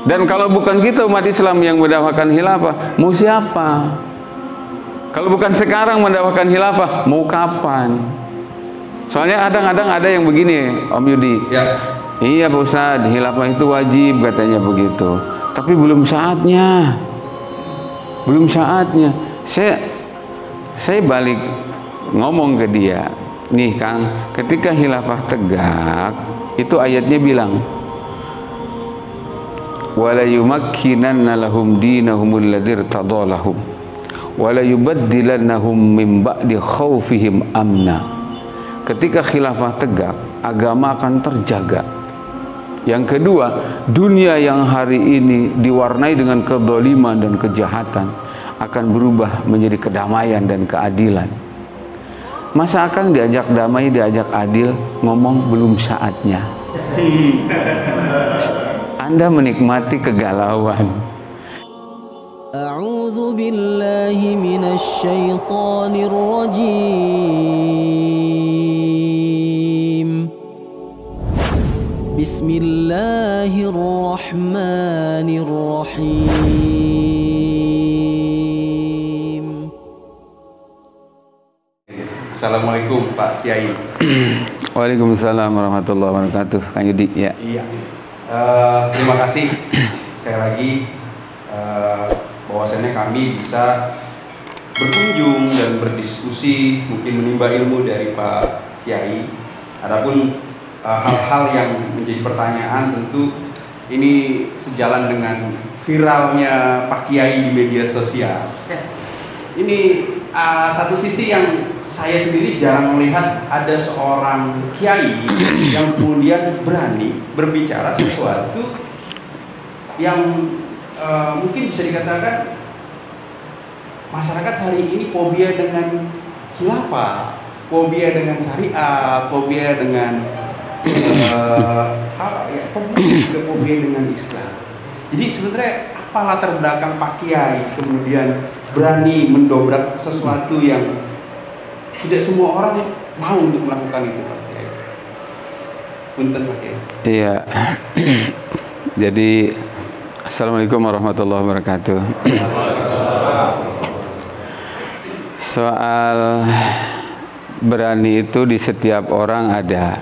Dan kalau bukan kita umat Islam yang mendakwakan khilafah, mau siapa? Kalau bukan sekarang mendakwakan khilafah, mau kapan? Soalnya kadang-kadang ada yang begini, Om Yudi. Ya. Iya Pak Ustadz, khilafah itu wajib katanya begitu. Tapi belum saatnya. Belum saatnya. Saya balik ngomong ke dia, nih Kang, ketika khilafah tegak, itu ayatnya bilang, wala yumakkinanna lahum dinahumul ladzi irtadalahum wala yubaddilannahum min ba'di khaufihim amna. Ketika khilafah tegak, agama akan terjaga. Yang kedua, dunia yang hari ini diwarnai dengan kedzaliman dan kejahatan akan berubah menjadi kedamaian dan keadilan. Masa Akang diajak damai, diajak adil, ngomong belum saatnya. Anda menikmati kegalauan. A'udzu billahi minasy syaithanir rajim. Bismillahirrahmanirrahim. Assalamualaikum Pak Kiai. Waalaikumsalam warahmatullahi wabarakatuh. Kang Yudi, ya. Iya. Terima kasih sekali lagi bahwasannya kami bisa berkunjung dan berdiskusi, mungkin menimba ilmu dari Pak Kiai. Adapun hal-hal yang menjadi pertanyaan tentu ini sejalan dengan viralnya Pak Kiai di media sosial. Ini satu sisi yang saya sendiri jarang melihat ada seorang kiai yang kemudian berani berbicara sesuatu yang mungkin bisa dikatakan masyarakat hari ini fobia dengan khilafah, fobia dengan syariat, fobia dengan fobia dengan Islam. Jadi sebenarnya apa latar belakang Pak Kiai kemudian berani mendobrak sesuatu yang tidak semua orang mau untuk melakukan itu, Pak Kiai? Punten Pak Kiai. Iya. Jadi Assalamualaikum warahmatullahi wabarakatuh. Soal berani itu di setiap orang ada.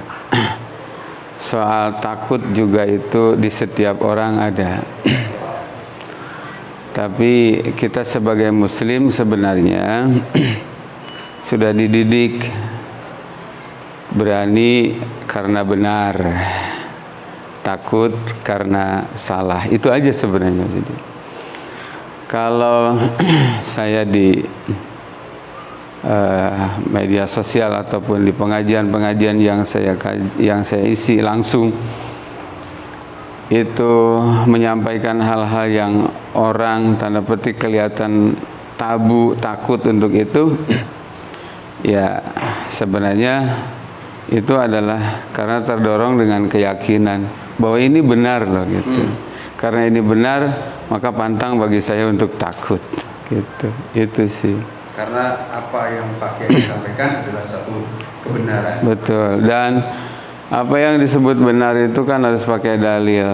Soal takut juga itu di setiap orang ada. Tapi kita sebagai muslim sebenarnya sudah dididik berani karena benar, takut karena salah. Itu aja sebenarnya. Jadi kalau saya di media sosial ataupun di pengajian-pengajian yang saya isi langsung, itu menyampaikan hal-hal yang orang tanda petik kelihatan tabu, takut untuk itu, ya sebenarnya itu adalah karena terdorong dengan keyakinan bahwa ini benar loh gitu. Karena ini benar, maka pantang bagi saya untuk takut gitu. Itu sih. Karena apa yang Pak Kiai sampaikan adalah satu kebenaran. Betul. Dan apa yang disebut benar itu kan harus pakai dalil.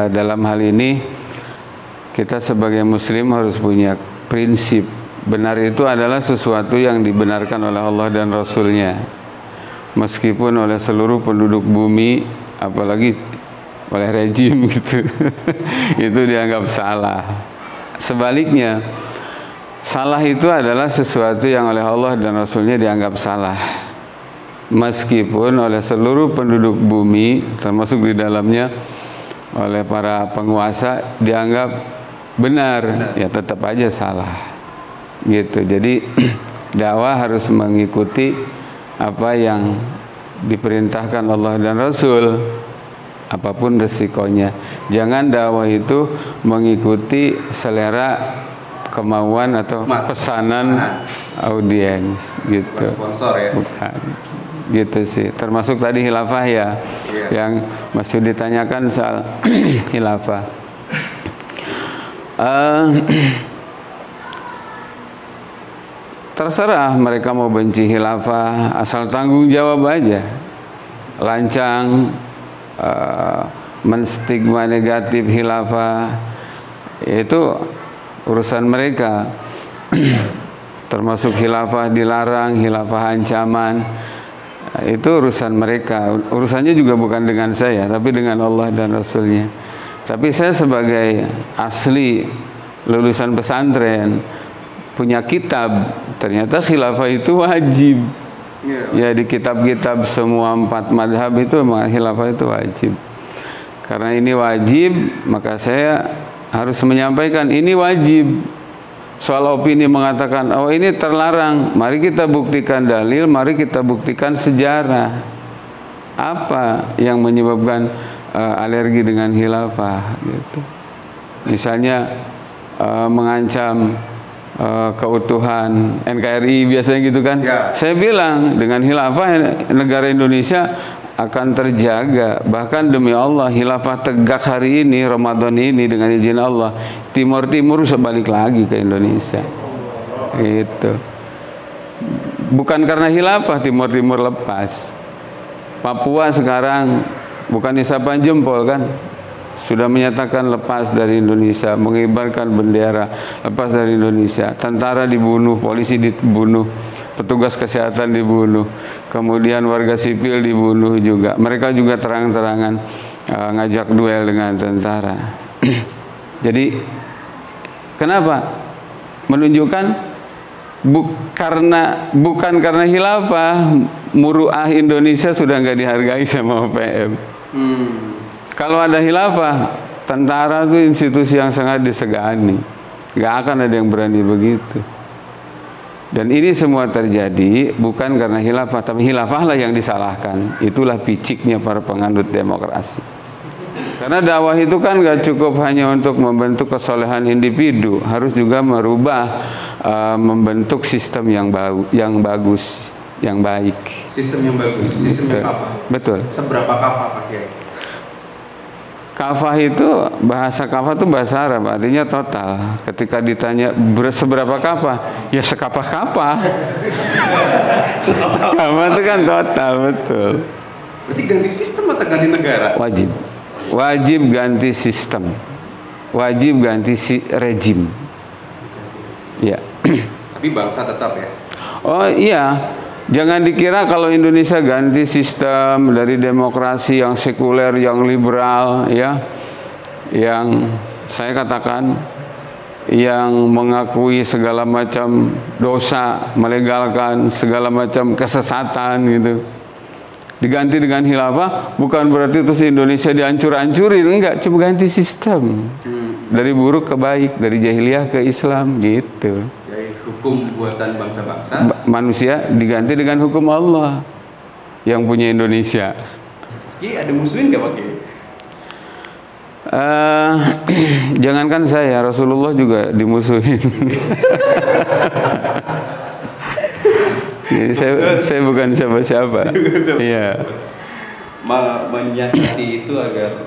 Dalam hal ini kita sebagai muslim harus punya prinsip. Benar itu adalah sesuatu yang dibenarkan oleh Allah dan Rasulnya, meskipun oleh seluruh penduduk bumi, apalagi oleh rejim gitu itu dianggap salah. Sebaliknya, salah itu adalah sesuatu yang oleh Allah dan Rasulnya dianggap salah, meskipun oleh seluruh penduduk bumi, termasuk di dalamnya oleh para penguasa, dianggap benar. Ya tetap aja salah gitu. Jadi dakwah harus mengikuti apa yang diperintahkan Allah dan Rasul, apapun resikonya. Jangan dakwah itu mengikuti selera, kemauan atau pesanan audiens gitu. Sponsor ya. Bukan. Gitu sih. Termasuk tadi khilafah ya, yang masih ditanyakan soal khilafah. Terserah mereka mau benci khilafah, asal tanggung jawab aja, lancang, menstigma negatif khilafah, itu urusan mereka. Termasuk khilafah dilarang, khilafah ancaman, itu urusan mereka. Urusannya juga bukan dengan saya, tapi dengan Allah dan Rasulnya. Tapi saya sebagai asli lulusan pesantren, punya kitab, ternyata khilafah itu wajib. Ya, di kitab-kitab semua 4 madhab itu khilafah itu wajib. Karena ini wajib, maka saya harus menyampaikan ini wajib. Soal opini mengatakan, oh ini terlarang, mari kita buktikan dalil, mari kita buktikan sejarah. Apa yang menyebabkan alergi dengan khilafah gitu. Misalnya mengancam keutuhan NKRI biasanya gitu kan. Ya. Saya bilang dengan khilafah negara Indonesia akan terjaga. Bahkan demi Allah, khilafah tegak hari ini, Ramadan ini, dengan izin Allah, Timur bisa balik lagi ke Indonesia. Gitu. Bukan karena khilafah Timur lepas. Papua sekarang bukan isapan jempol kan, sudah menyatakan lepas dari Indonesia, mengibarkan bendera lepas dari Indonesia. Tentara dibunuh, polisi dibunuh, petugas kesehatan dibunuh, kemudian warga sipil dibunuh juga. Mereka juga terang-terangan ngajak duel dengan tentara. Jadi kenapa? Menunjukkan bukan karena khilafah, muruah Indonesia sudah nggak dihargai sama OPM. Kalau ada khilafah, tentara itu institusi yang sangat disegani, nggak akan ada yang berani begitu. Dan ini semua terjadi bukan karena khilafah, tapi khilafahlah yang disalahkan. Itulah piciknya para penganut demokrasi. Karena dakwah itu kan nggak cukup hanya untuk membentuk kesolehan individu, harus juga merubah, membentuk sistem yang bagus, yang baik. Sistem yang bagus, sistem yang kafah. Betul. Seberapa kafah Pak Kiai? Kafah itu, bahasa kafah itu bahasa Arab, artinya total. Ketika ditanya seberapa kafah, ya sekafah-kafah. Kafah itu kan total, betul. Berarti ganti sistem atau ganti negara? Wajib ganti sistem, wajib ganti rejim. Ya. Tapi bangsa tetap ya? Oh iya. Jangan dikira kalau Indonesia ganti sistem dari demokrasi yang sekuler, yang liberal, ya, yang saya katakan, yang mengakui segala macam dosa, melegalkan segala macam kesesatan gitu, diganti dengan khilafah, bukan berarti terus Indonesia dihancur-hancurin, enggak, cuma ganti sistem dari buruk ke baik, dari jahiliyah ke Islam gitu. Hukum buatan bangsa-bangsa manusia diganti dengan hukum Allah yang punya Indonesia. Ada muslimin nggak Pak Kiai? Jangankan saya, Rasulullah juga dimusuhin. Jadi saya bukan siapa-siapa. Iya. Menyiasati itu agar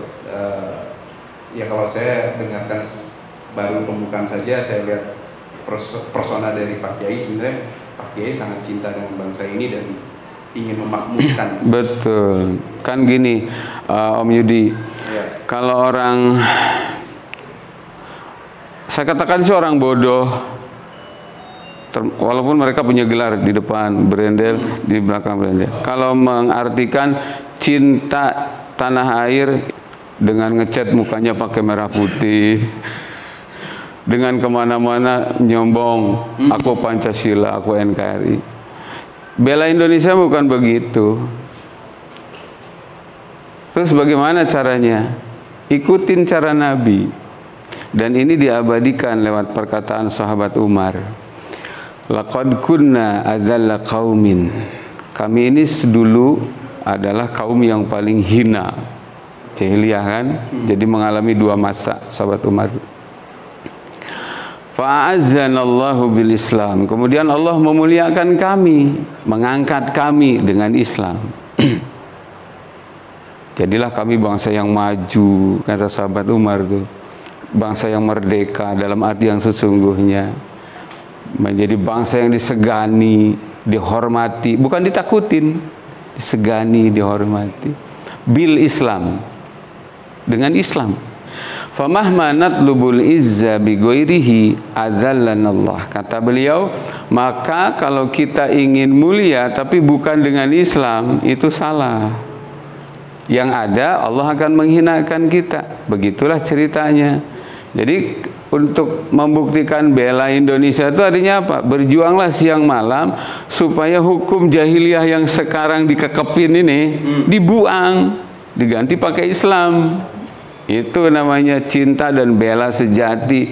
ya kalau saya dengarkan baru pembukaan saja, saya lihat persona dari Pak Kiai, sebenarnya Pak Kiai sangat cinta dengan bangsa ini dan ingin memakmurkan. Betul. Kan gini, Om Yudi, kalau orang, saya katakan itu orang bodoh, walaupun mereka punya gelar di depan berendel, di belakang berendel. Kalau mengartikan cinta tanah air dengan ngecat mukanya pakai merah putih, dengan kemana-mana nyombong, aku Pancasila, aku NKRI. Bela Indonesia bukan begitu. Terus bagaimana caranya? Ikutin cara Nabi. Dan ini diabadikan lewat perkataan sahabat Umar. Laqad kunna adzalla qaumin. Kami ini dulu adalah kaum yang paling hina. Jahiliyah kan? Jadi mengalami 2 masa sahabat Umar. Fa'azzanallahu bil Islam. Kemudian Allah memuliakan kami, mengangkat kami dengan Islam. Jadilah kami bangsa yang maju, kata sahabat Umar tuh. Bangsa yang merdeka dalam arti yang sesungguhnya. Menjadi bangsa yang disegani, dihormati, bukan ditakutin, disegani, dihormati. Bil Islam. dengan Islam. Famahma natlubul izza bi ghairihi adzallanallah. Kata beliau, maka kalau kita ingin mulia tapi bukan dengan Islam, itu salah. Yang ada Allah akan menghinakan kita. Begitulah ceritanya. Jadi untuk membuktikan bela Indonesia itu artinya apa? Berjuanglah siang malam supaya hukum jahiliyah yang sekarang dikekepin ini dibuang, diganti pakai Islam. Itu namanya cinta dan bela sejati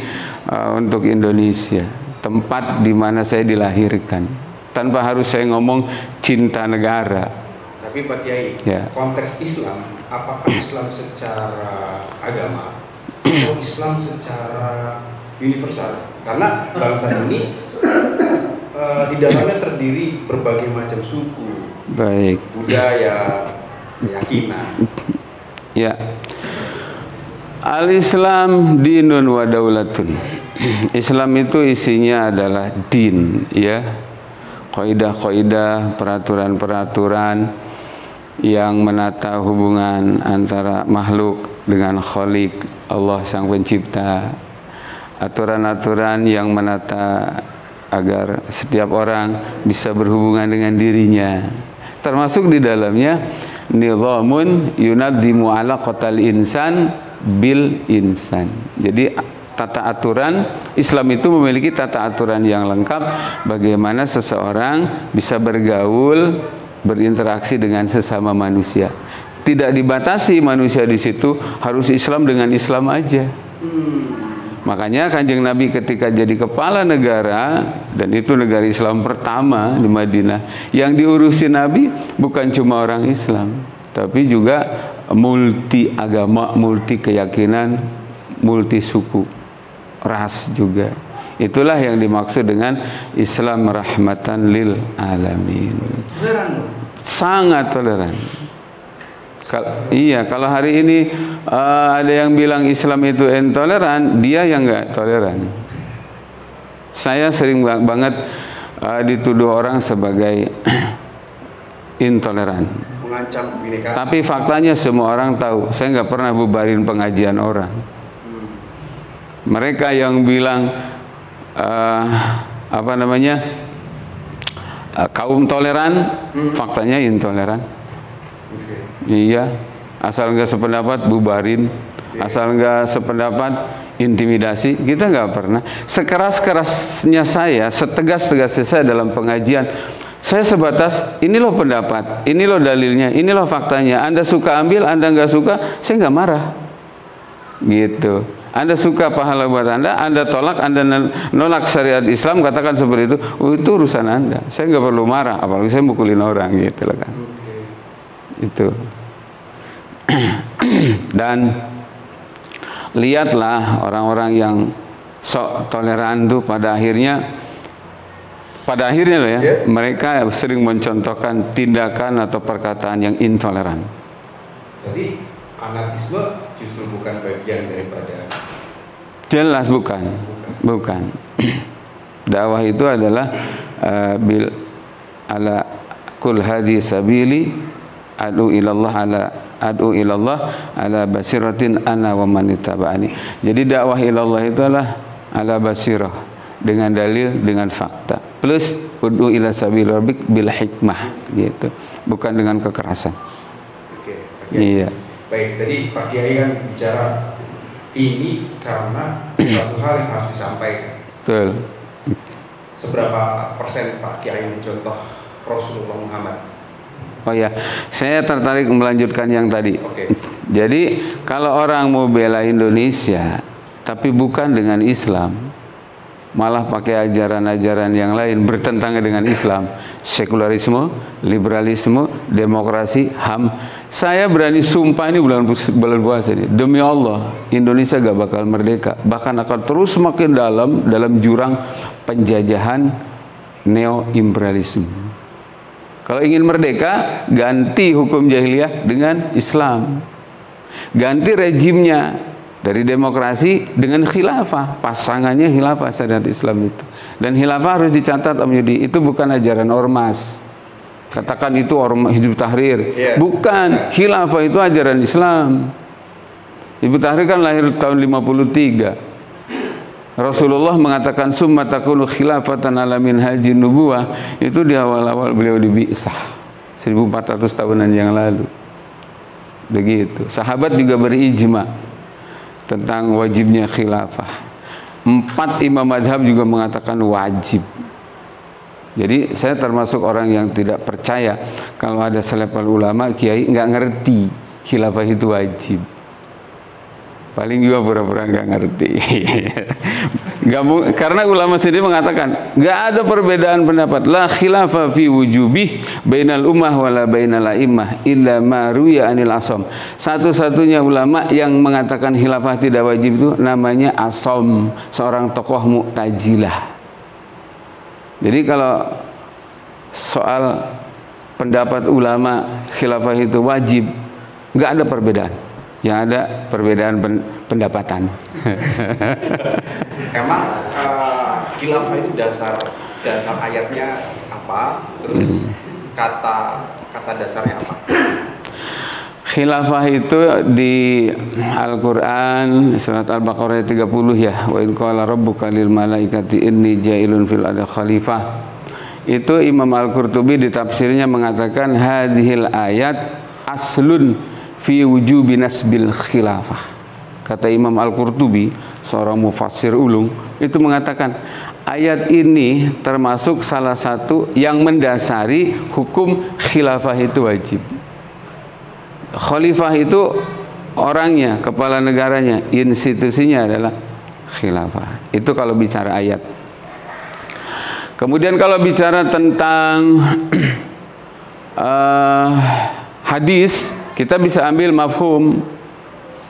untuk Indonesia, tempat di mana saya dilahirkan. Tanpa harus saya ngomong cinta negara. Tapi Pak Kiai, ya. Konteks Islam, apakah Islam secara agama atau Islam secara universal? Karena bangsa ini di dalamnya terdiri berbagai macam suku, baik, budaya, keyakinan. Ya. Al-Islam dinun wa daulatun. Islam itu isinya adalah din, ya. Kaidah-kaidah, peraturan-peraturan yang menata hubungan antara makhluk dengan Khalik, Allah Sang Pencipta. Aturan-aturan yang menata agar setiap orang bisa berhubungan dengan dirinya. Termasuk di dalamnya nizamun yunaddimu alaqatal insan bil insan. Jadi tata aturan Islam itu memiliki tata aturan yang lengkap bagaimana seseorang bisa bergaul, berinteraksi dengan sesama manusia. Tidak dibatasi manusia di situ harus Islam dengan Islam aja. Makanya Kanjeng Nabi ketika jadi kepala negara, dan itu negara Islam pertama di Madinah, yang diurusi Nabi bukan cuma orang Islam, tapi juga multi agama, multi keyakinan, multi suku, ras juga. Itulah yang dimaksud dengan Islam rahmatan lil alamin. Sangat toleran. Iya, kalau hari ini ada yang bilang Islam itu intoleran, dia yang nggak toleran. Saya sering banget dituduh orang sebagai intoleran. Mengancam kebinekaan. Tapi faktanya semua orang tahu, saya nggak pernah bubarin pengajian orang. Mereka yang bilang kaum toleran, faktanya intoleran. Iya, asal nggak sependapat bubarin, asal nggak sependapat intimidasi, kita nggak pernah. Sekeras-kerasnya saya, setegas-tegasnya saya dalam pengajian, saya sebatas ini loh pendapat, ini loh dalilnya, ini loh faktanya. Anda suka ambil, Anda nggak suka, saya nggak marah. Gitu. Anda suka pahala buat Anda tolak, Anda nolak syariat Islam, katakan seperti itu. Oh, itu urusan Anda. Saya nggak perlu marah, apalagi saya mukulin orang, gitu lah kan. Itu. Dan lihatlah orang-orang yang sok toleran tuh pada akhirnya loh ya, mereka sering mencontohkan tindakan atau perkataan yang intoleran. Jadi anarkisme justru bukan bagian daripada. Jelas bukan. Dakwah itu adalah bil ala kul hadi sabili adu ilallah ala basiratin ana wa man ittaba'ani. Jadi dakwah ilallah itu adalah ala basirah, dengan dalil, dengan fakta. Plus ud'u ila sabil rabbik bil hikmah, gitu. Bukan dengan kekerasan. Oke. Iya. Baik, tadi Pak Kiai kan bicara ini karena satu hal yang harus disampaikan. Betul. Seberapa persen Pak Kiai mencontoh Rasulullah Muhammad? Oh ya, saya tertarik melanjutkan yang tadi. Oke. Jadi kalau orang mau bela Indonesia tapi bukan dengan Islam, malah pakai ajaran-ajaran yang lain bertentangan dengan Islam, sekularisme, liberalisme, demokrasi, HAM. Saya berani sumpah ini bulan puasa ini, demi Allah Indonesia gak bakal merdeka, bahkan akan terus semakin dalam jurang penjajahan neo-imperialisme. Kalau ingin merdeka, ganti hukum jahiliyah dengan Islam. Ganti rejimnya dari demokrasi dengan khilafah. Pasangannya khilafah syariat Islam itu. Dan khilafah harus dicatat Om Yudi, itu bukan ajaran ormas. Katakan itu ormas Hizbut Tahrir. Bukan, khilafah itu ajaran Islam. Hizbut Tahrir kan lahir tahun 53. Rasulullah mengatakan summa takunu khilafatan ala minhajin nubuwah, itu di awal-awal beliau dibi'sah 1400 tahunan yang lalu. Begitu. Sahabat juga berijma tentang wajibnya khilafah. 4 imam madhab juga mengatakan wajib. Jadi saya termasuk orang yang tidak percaya kalau ada selevel ulama, kiai nggak ngerti khilafah itu wajib. Paling juga pura-pura nggak ngerti. Karena ulama sendiri mengatakan nggak ada perbedaan pendapat. La khilafah fi wujubih bainal ummah wala bainal a'immah illa ma ruya anil asom. Satu-satunya ulama yang mengatakan khilafah tidak wajib itu namanya Asom, seorang tokoh Mu'tazilah. Jadi kalau soal pendapat ulama khilafah itu wajib, nggak ada perbedaan. Yang ada perbedaan pendapatan. Emang khilafah itu dasar ayatnya apa? Terus kata dasarnya apa? Khilafah itu di Al-Quran surat Al-Baqarah 30 ya. Wa in qala rabbuka lil malaikati inni ja'ilun fil ardi khalifah. Itu Imam Al-Qurtubi di tafsirnya mengatakan hadhil ayat aslun fi wujubi nasbil khilafah. Kata Imam Al-Qurtubi, seorang mufassir ulung, itu mengatakan ayat ini termasuk salah satu yang mendasari hukum khilafah itu wajib. Khalifah itu orangnya, kepala negaranya, institusinya adalah khilafah. Itu kalau bicara ayat. Kemudian kalau bicara tentang hadis, kita bisa ambil mafhum,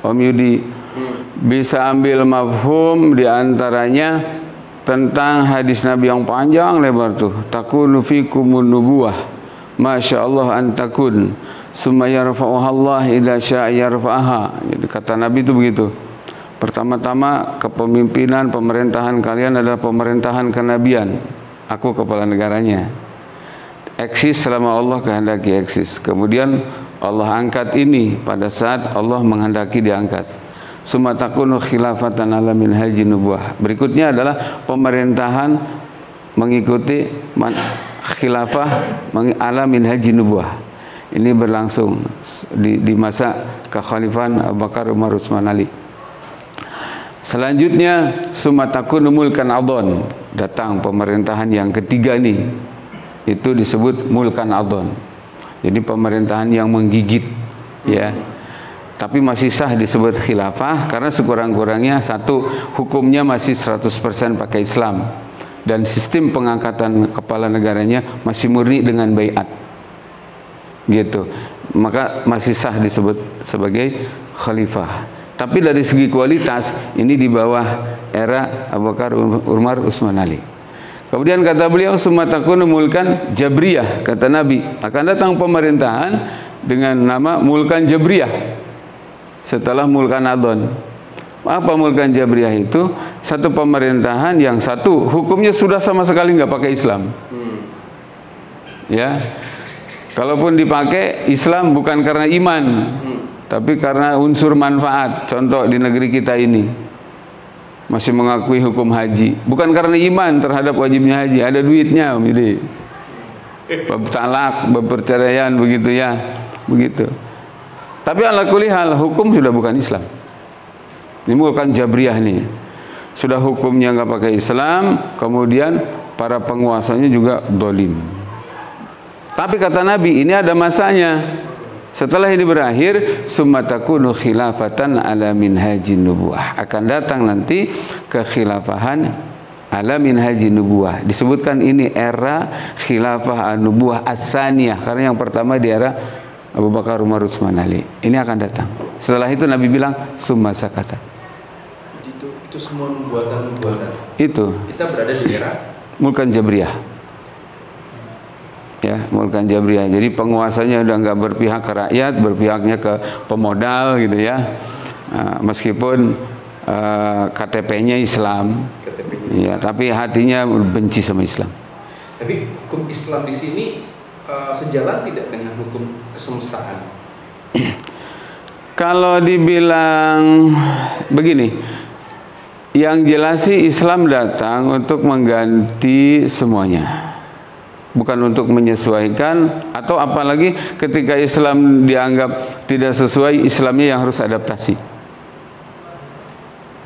Om Yudi, bisa ambil mafhum diantaranya tentang hadis Nabi yang panjang lebar tuh. Takunu fikumun nubuwah, masya Allah antakun, summa yarfa'uha Allah idza syaa yarfa'aha. Jadi kata Nabi itu begitu. Pertama-tama kepemimpinan pemerintahan kalian adalah pemerintahan kenabian. Aku kepala negaranya. Eksis selama Allah kehendaki eksis. Kemudian Allah angkat ini pada saat Allah menghendaki diangkat. Summa takunu khilafatan ala minhajin nubuwah. Berikutnya adalah pemerintahan mengikuti khilafah ala minhajin nubuwah. Ini berlangsung di masa kekhalifahan Abu Bakar, Umar, Utsman, Ali. Selanjutnya summa takunu mulkan adon. Datang pemerintahan yang ketiga nih. Itu disebut mulkan adon. Jadi pemerintahan yang menggigit, ya. Tapi masih sah disebut khilafah karena sekurang-kurangnya satu, hukumnya masih 100% pakai Islam dan sistem pengangkatan kepala negaranya masih murni dengan baiat. Gitu. Maka masih sah disebut sebagai khalifah. Tapi dari segi kualitas ini di bawah era Abu Bakar, Umar, Utsman, Ali. Kemudian kata beliau summa takunu mulkan jabriyah, kata Nabi akan datang pemerintahan dengan nama mulkan jabriyah setelah mulkan adon. Apa mulkan jabriyah itu? Satu pemerintahan yang satu hukumnya sudah sama sekali nggak pakai Islam. Ya, kalaupun dipakai Islam bukan karena iman, tapi karena unsur manfaat. Contoh di negeri kita ini masih mengakui hukum haji, bukan karena iman terhadap wajibnya haji, ada duitnya, Om Yudi. Bab talak, bab perceraian, begitu ya, begitu. Tapi ala kulli hal hukum sudah bukan Islam. Ini bukan jabriyah nih, sudah hukumnya nggak pakai Islam, kemudian para penguasanya juga dolim. Tapi kata Nabi ini ada masanya. Setelah ini berakhir, summa takunu khilafatan ala minhajin nubuwah. Akan datang nanti kekhilafahan ala minhajin nubuwah. Disebutkan ini era khilafah an-nubuwah as-saniyah karena yang pertama di era Abu Bakar, Umar, Utsman, Ali. Ini akan datang. Setelah itu Nabi bilang summa sakata. Itu semua nubuatan-nubuatan. Itu. Kita berada di era mulkan jabriyah. Ya, mulkan jabriyah. Jadi penguasanya udah nggak berpihak ke rakyat, berpihaknya ke pemodal gitu ya. Meskipun KTP-nya Islam, ya, tapi hatinya benci sama Islam. Tapi hukum Islam di sini sejalan tidak dengan hukum kesemestaan? Kalau dibilang begini, yang jelas sih Islam datang untuk mengganti semuanya, bukan untuk menyesuaikan, atau apalagi ketika Islam dianggap tidak sesuai, Islamnya yang harus adaptasi.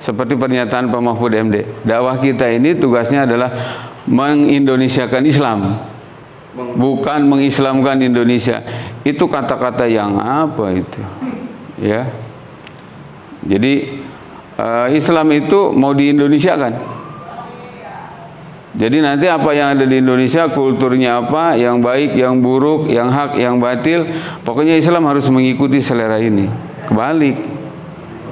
Seperti pernyataan Pak Mahfud MD, dakwah kita ini tugasnya adalah mengindonesiakan Islam, bukan mengislamkan Indonesia. Itu kata-kata yang apa itu? Ya, jadi Islam itu mau diindonesiakan. Jadi nanti apa yang ada di Indonesia, kulturnya apa, yang baik, yang buruk, yang hak, yang batil, pokoknya Islam harus mengikuti selera ini. Kebalik,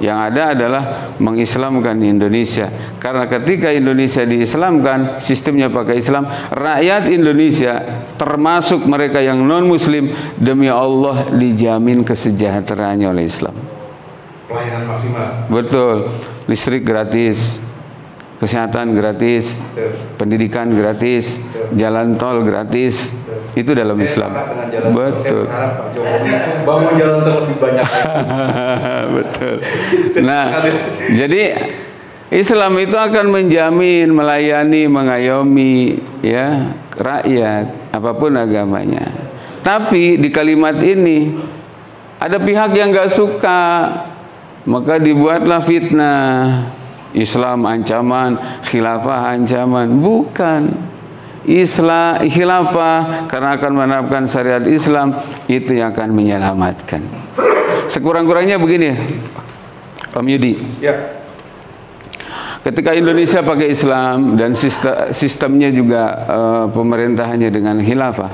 yang ada adalah mengislamkan Indonesia. Karena ketika Indonesia diislamkan, sistemnya pakai Islam, rakyat Indonesia termasuk mereka yang non-muslim, demi Allah dijamin kesejahteraannya oleh Islam. Pelayanan maksimal. Betul, listrik gratis, kesehatan gratis, pendidikan gratis, jalan tol gratis, itu dalam Islam. Betul. Saya berharap Pak Jokowi bangun jalan tol lebih banyak. Betul. Nah, jadi Islam itu akan menjamin, melayani, mengayomi ya rakyat apapun agamanya. Tapi di kalimat ini ada pihak yang nggak suka, maka dibuatlah fitnah. Islam ancaman, khilafah ancaman. Bukan. Islam khilafah karena akan menerapkan syariat Islam, itu yang akan menyelamatkan. Sekurang-kurangnya begini, Om Yudi. Ya. Ketika Indonesia pakai Islam dan sistemnya juga pemerintahannya dengan khilafah,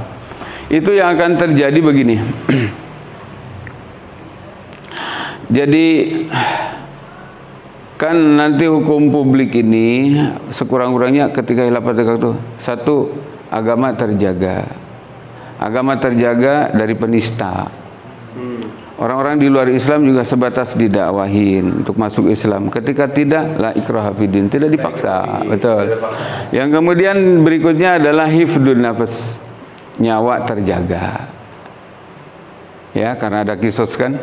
itu yang akan terjadi begini. Jadi kan nanti hukum publik ini sekurang-kurangnya ketika khilafah tegak itu, satu, agama terjaga. Agama terjaga dari penista. Orang-orang di luar Islam juga sebatas didakwahin untuk masuk Islam. Ketika tidak, la ikraha fiddin, tidak dipaksa. Betul. Yang kemudian berikutnya adalah hifdun nafas, nyawa terjaga. Ya, karena ada kisos kan.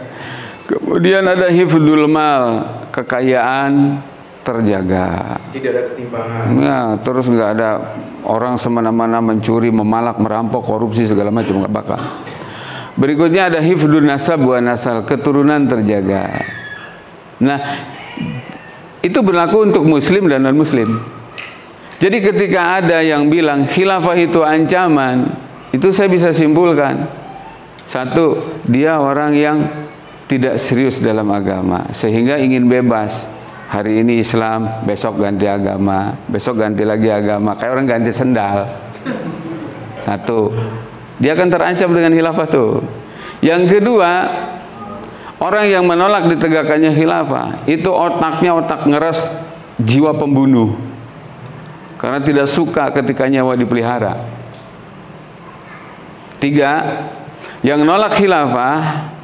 Kemudian ada hifdul mal, kekayaan terjaga. Tidak ada ketimpangan. Ya, terus nggak ada orang semena-mena mencuri, memalak, merampok, korupsi segala macam, nggak bakal. Berikutnya ada hifdun nasab wa nasal, keturunan terjaga. Nah, itu berlaku untuk muslim dan non-muslim. Jadi ketika ada yang bilang khilafah itu ancaman, itu saya bisa simpulkan. Satu, dia orang yang tidak serius dalam agama, sehingga ingin bebas. Hari ini Islam, besok ganti agama, besok ganti lagi agama, kayak orang ganti sendal. Satu, dia akan terancam dengan khilafah tuh. Yang kedua, orang yang menolak ditegakkannya khilafah, itu otaknya otak ngeres, jiwa pembunuh, karena tidak suka ketika nyawa dipelihara. Tiga, yang nolak khilafah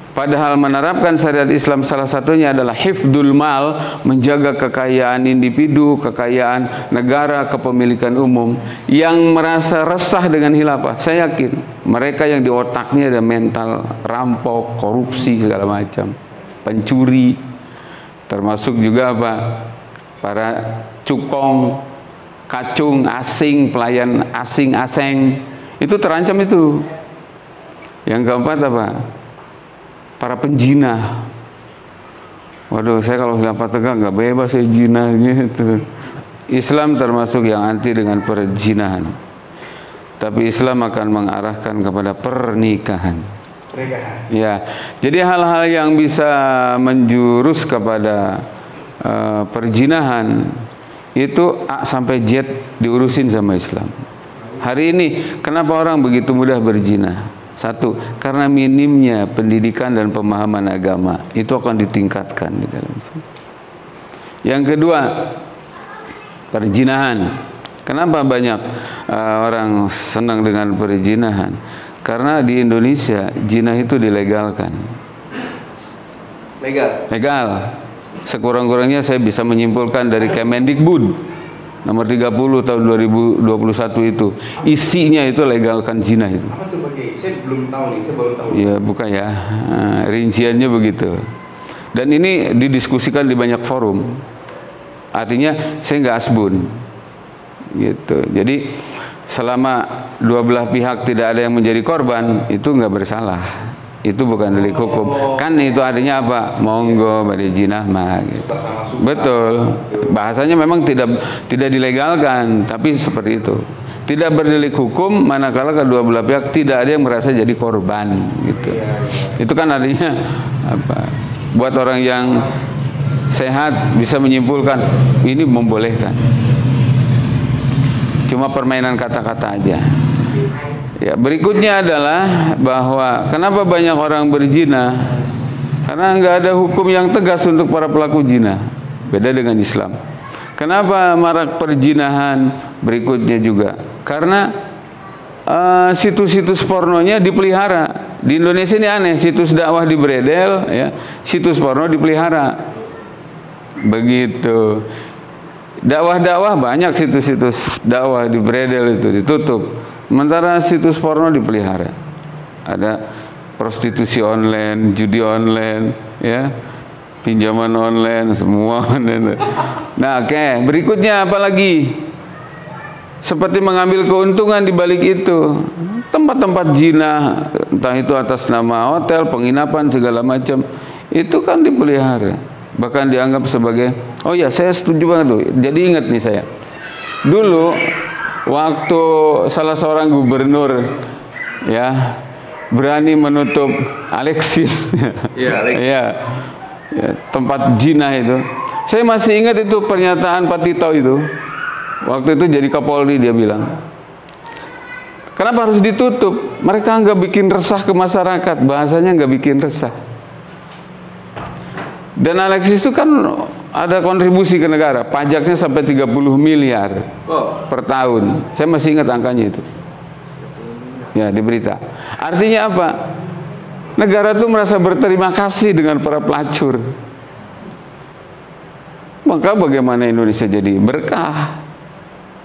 padahal menerapkan syariat Islam, salah satunya adalah hifdul mal, menjaga kekayaan individu, kekayaan negara, kepemilikan umum. Yang merasa resah dengan khilafah, saya yakin mereka yang di otaknya ada mental rampok, korupsi segala macam, pencuri, termasuk juga apa, para cukong, kacung, asing, pelayan asing, itu terancam itu. Yang keempat apa? Para penjinah. Waduh, saya kalau khilafah tegak nggak bebas saya jinah gitu. Islam termasuk yang anti dengan perzinahan, tapi Islam akan mengarahkan kepada pernikahan. Ya, jadi hal-hal yang bisa menjurus kepada perzinahan itu A sampai Z diurusin sama Islam. Hari ini kenapa orang begitu mudah berzina? Satu, karena minimnya pendidikan dan pemahaman agama, itu akan ditingkatkan di dalam Islam. Yang kedua, perzinahan. Kenapa banyak orang senang dengan perzinahan? Karena di Indonesia zina itu dilegalkan. Legal. Legal. Sekurang-kurangnya saya bisa menyimpulkan dari Kemendikbud. nomor 30 tahun 2021 itu. Isinya itu legalkan zina itu. Apa tuh Pak Kiai? Saya belum tahu nih, saya baru tahu. Ya, buka ya. Nah, rinciannya begitu. Dan ini didiskusikan di banyak forum. Artinya saya nggak asbun. Gitu. Jadi selama dua belah pihak tidak ada yang menjadi korban, itu nggak bersalah. Itu bukan delik hukum. Kan itu artinya apa? Monggo bari jinah mah gitu. Betul. Bahasanya memang tidak dilegalkan, tapi seperti itu. Tidak berdelik hukum manakala kedua belah pihak tidak ada yang merasa jadi korban gitu. Itu kan artinya apa? Buat orang yang sehat bisa menyimpulkan ini membolehkan. Cuma permainan kata-kata aja. Ya, berikutnya adalah bahwa kenapa banyak orang berzina? Karena nggak ada hukum yang tegas untuk para pelaku zina. Beda dengan Islam. Kenapa marak perzinahan? Berikutnya juga karena situs-situs pornonya dipelihara. Di Indonesia ini aneh, situs dakwah dibredel, ya, situs porno dipelihara. Begitu. Dakwah-dakwah banyak situs-situs dakwah dibredel itu ditutup. Sementara situs porno dipelihara. Ada prostitusi online, judi online, ya, pinjaman online, semua online. Nah, oke, berikutnya apa lagi? Seperti mengambil keuntungan di balik itu. Tempat-tempat zina, entah itu atas nama hotel, penginapan segala macam, itu kan dipelihara. Bahkan dianggap sebagai, oh ya, saya setuju banget tuh. Jadi ingat nih saya. Dulu waktu salah seorang gubernur, ya, berani menutup Alexis, ya, tempat zina itu. Saya masih ingat itu pernyataan Pak Tito itu. Waktu itu jadi Kapolri dia bilang, kenapa harus ditutup? Mereka nggak bikin resah ke masyarakat, bahasanya nggak bikin resah. Dan Alexis itu kan ada kontribusi ke negara, pajaknya sampai 30 miliar per tahun. Saya masih ingat angkanya itu. Ya, di berita. Artinya apa? Negara itu merasa berterima kasih dengan para pelacur. Maka bagaimana Indonesia jadi berkah?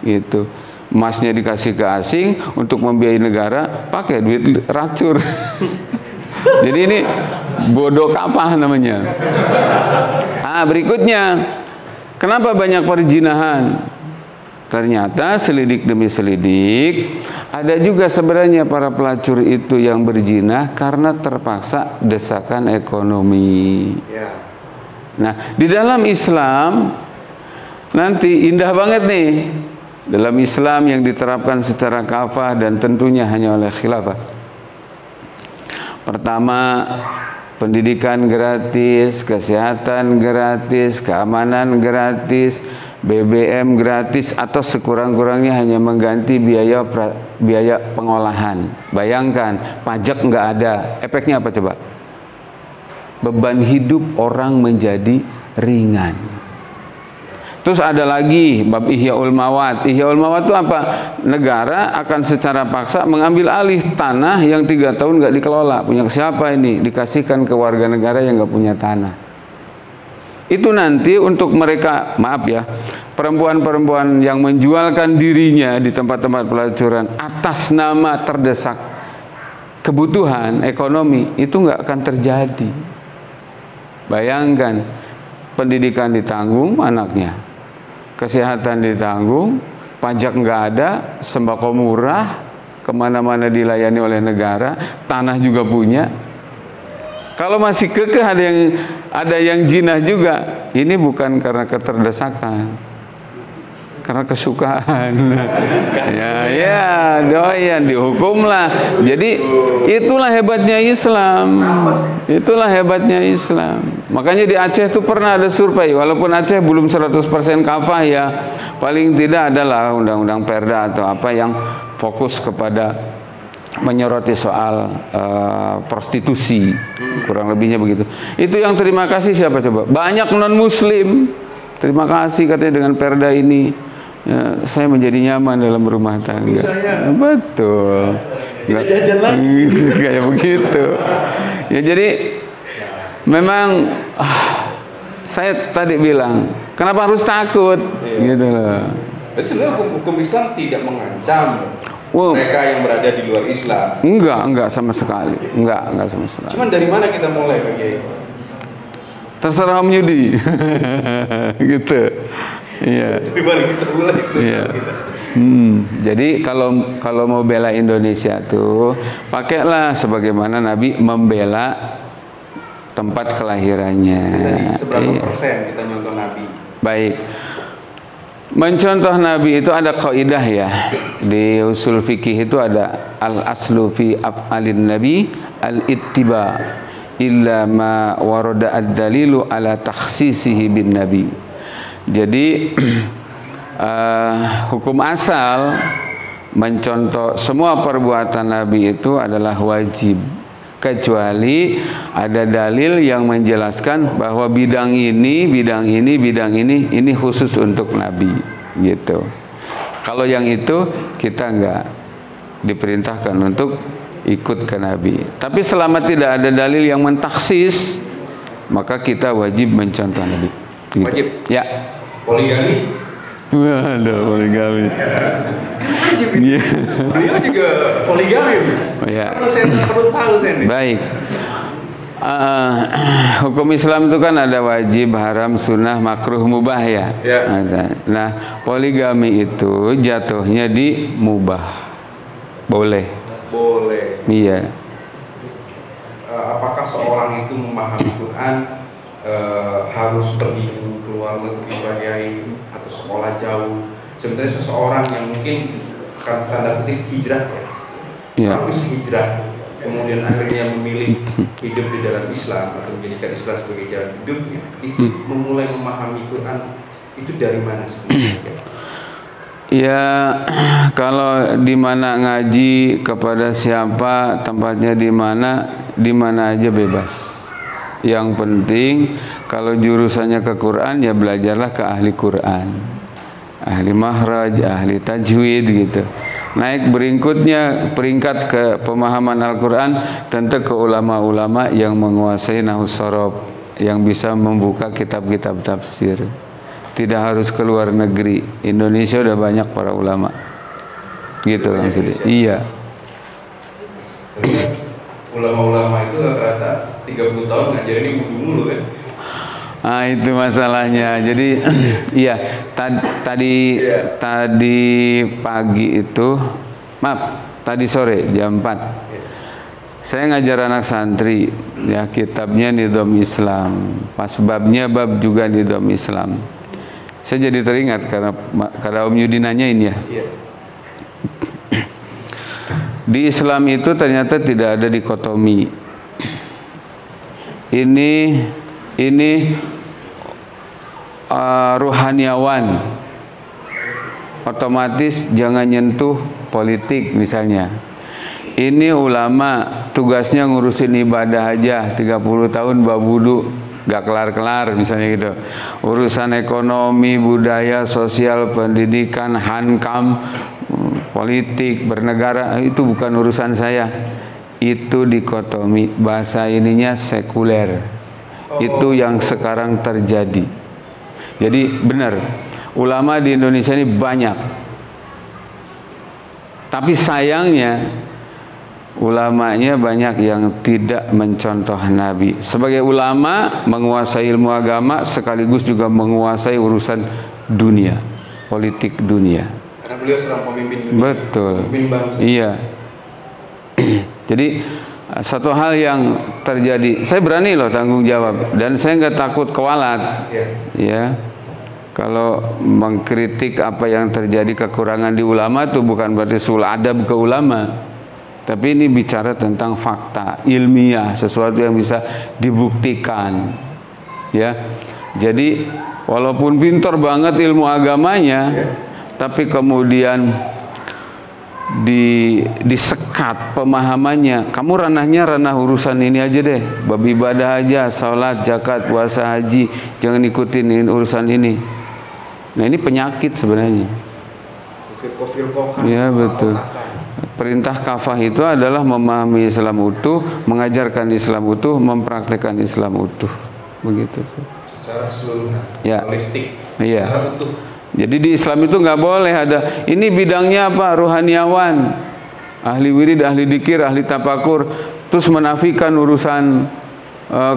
Gitu. Emasnya dikasih ke asing untuk membiayai negara, pakai duit racur. Jadi ini bodoh kapah namanya. Berikutnya, kenapa banyak perzinahan? Ternyata selidik demi selidik, ada juga sebenarnya para pelacur itu yang berzina karena terpaksa desakan ekonomi. Nah, di dalam Islam nanti indah banget nih. Dalam Islam yang diterapkan secara kafah dan tentunya hanya oleh khilafah. Pertama, pendidikan gratis, kesehatan gratis, keamanan gratis, BBM gratis, atau sekurang-kurangnya hanya mengganti biaya pengolahan. Bayangkan, pajak nggak ada, efeknya apa coba? Beban hidup orang menjadi ringan. Terus ada lagi bab Ihyaul Mawat. Ihyaul Mawat itu apa? Negara akan secara paksa mengambil alih tanah yang 3 tahun nggak dikelola. Punya siapa ini? Dikasihkan ke warga negara yang nggak punya tanah. Itu nanti untuk mereka, maaf ya, perempuan-perempuan yang menjualkan dirinya di tempat-tempat pelacuran atas nama terdesak kebutuhan ekonomi, itu nggak akan terjadi. Bayangkan, pendidikan ditanggung anaknya, kesehatan ditanggung, pajak nggak ada, sembako murah, kemana-mana dilayani oleh negara, tanah juga punya. Kalau masih kekeh ada yang jinah juga, ini bukan karena keterdesakan, karena kesukaan. ya doyan dihukumlah. Jadi itulah hebatnya Islam. Itulah hebatnya Islam. Makanya di Aceh itu pernah ada survei, walaupun Aceh belum 100% kafah ya, paling tidak adalah undang-undang Perda atau apa yang fokus kepada menyoroti soal prostitusi, kurang lebihnya begitu. Itu yang terima kasih siapa coba? Banyak non-muslim. Terima kasih katanya dengan Perda ini, ya, saya menjadi nyaman dalam rumah tangga. Betul. Tidak jajan lagi. Kayak begitu. Ya, jadi memang saya tadi bilang, kenapa harus takut? Gitu loh. Jadi sebenarnya hukum Islam tidak mengancam mereka yang berada di luar Islam. Enggak sama sekali. Enggak sama sekali. Cuman dari mana kita mulai, Pak Kiai? Terserah Om Yudi. Gitu. Iya. Dari mana kita mulai? Iya. Jadi kalau mau bela Indonesia tuh pakailah sebagaimana Nabi membela tempat kelahirannya. Jadi seberapa persen kita nyontoh Nabi? Baik. Mencontoh Nabi itu ada kaidah ya. Di usul fikih itu ada al-aslu fi af'alin nabi al-ittiba illa ma warada ad-dalilu ala takhsisihi bin nabi. Jadi hukum asal mencontoh semua perbuatan Nabi itu adalah wajib, kecuali ada dalil yang menjelaskan bahwa bidang ini khusus untuk Nabi gitu. Kalau yang itu kita enggak diperintahkan untuk ikut ke Nabi. Tapi selama tidak ada dalil yang mentaksis, maka kita wajib mencontoh Nabi gitu. Wajib? Ya. Poligami? Waduh, poligami. Iya. Beliau juga poligami. Ya. Perlu tahu saya nih. Baik. Hukum Islam itu kan ada wajib, haram, sunnah, makruh, mubah ya. Nah, poligami itu jatuhnya di mubah. Boleh. Iya. Apakah seorang itu memahami Quran harus pergi keluar negeri Kiai atau sekolah jauh? Sebenarnya seseorang yang mungkin tanda kutip hijrah ya, habis hijrah kemudian akhirnya memilih hidup di dalam Islam atau menjadikan Islam sebagai jalan hidupnya, itu memulai memahami Quran itu dari mana sebenarnya? Ya, kalau di mana ngaji, kepada siapa, tempatnya di mana aja bebas. Yang penting kalau jurusannya ke Quran ya belajarlah ke ahli Quran, ahli mahraj, ahli tajwid gitu. Naik peringkat ke pemahaman Al-Quran tentu ke ulama-ulama yang menguasai nahwu shorof, yang bisa membuka kitab-kitab tafsir. Tidak harus ke luar negeri. Indonesia udah banyak para ulama gitu kan sih. Iya. Ulama-ulama itu rata-rata 30 tahun ngajarin wudu mulu kan. Ah, itu masalahnya. Jadi iya, tadi pagi itu, tadi sore jam 4 saya ngajar anak santri ya, kitabnya Nidham Islam, pas babnya bab juga Nidham Islam. Saya jadi teringat karena Om Yudi nanyain ya. Di Islam itu ternyata tidak ada dikotomi. Ini ruhaniawan, otomatis jangan nyentuh politik misalnya. Ini ulama tugasnya ngurusin ibadah aja, 30 tahun babudu gak kelar-kelar misalnya gitu. Urusan ekonomi, budaya, sosial, pendidikan, hankam, politik, bernegara, itu bukan urusan saya. Itu dikotomi, bahasa ininya sekuler. Itu yang sekarang terjadi. Jadi benar, ulama di Indonesia ini banyak. Tapi sayangnya ulamanya banyak yang tidak mencontoh Nabi. Sebagai ulama menguasai ilmu agama sekaligus juga menguasai urusan dunia, politik dunia. Karena beliau seorang pemimpin dunia. Betul. Pemimpin bangsa. Iya. Jadi satu hal yang terjadi, saya berani loh tanggung jawab dan saya nggak takut kewalat. Ya. Kalau mengkritik apa yang terjadi kekurangan di ulama itu bukan berarti sul adab ke ulama. Tapi ini bicara tentang fakta ilmiah, sesuatu yang bisa dibuktikan. Ya. Jadi walaupun pintar banget ilmu agamanya, tapi kemudian disekat pemahamannya. Kamu ranahnya ranah urusan ini aja deh, bab ibadah aja, salat, zakat, puasa, haji, jangan ikutin urusan ini. Nah, ini penyakit sebenarnya. Ya, betul. Perintah kafah itu adalah memahami Islam utuh, mengajarkan Islam utuh, mempraktekkan Islam utuh. Begitu. Secara keseluruhan, ya. holistik, iya. secara utuh. Jadi di Islam itu nggak boleh ada ini bidangnya apa, rohaniawan, ahli wirid, ahli dikir, ahli tapakur, terus menafikan urusan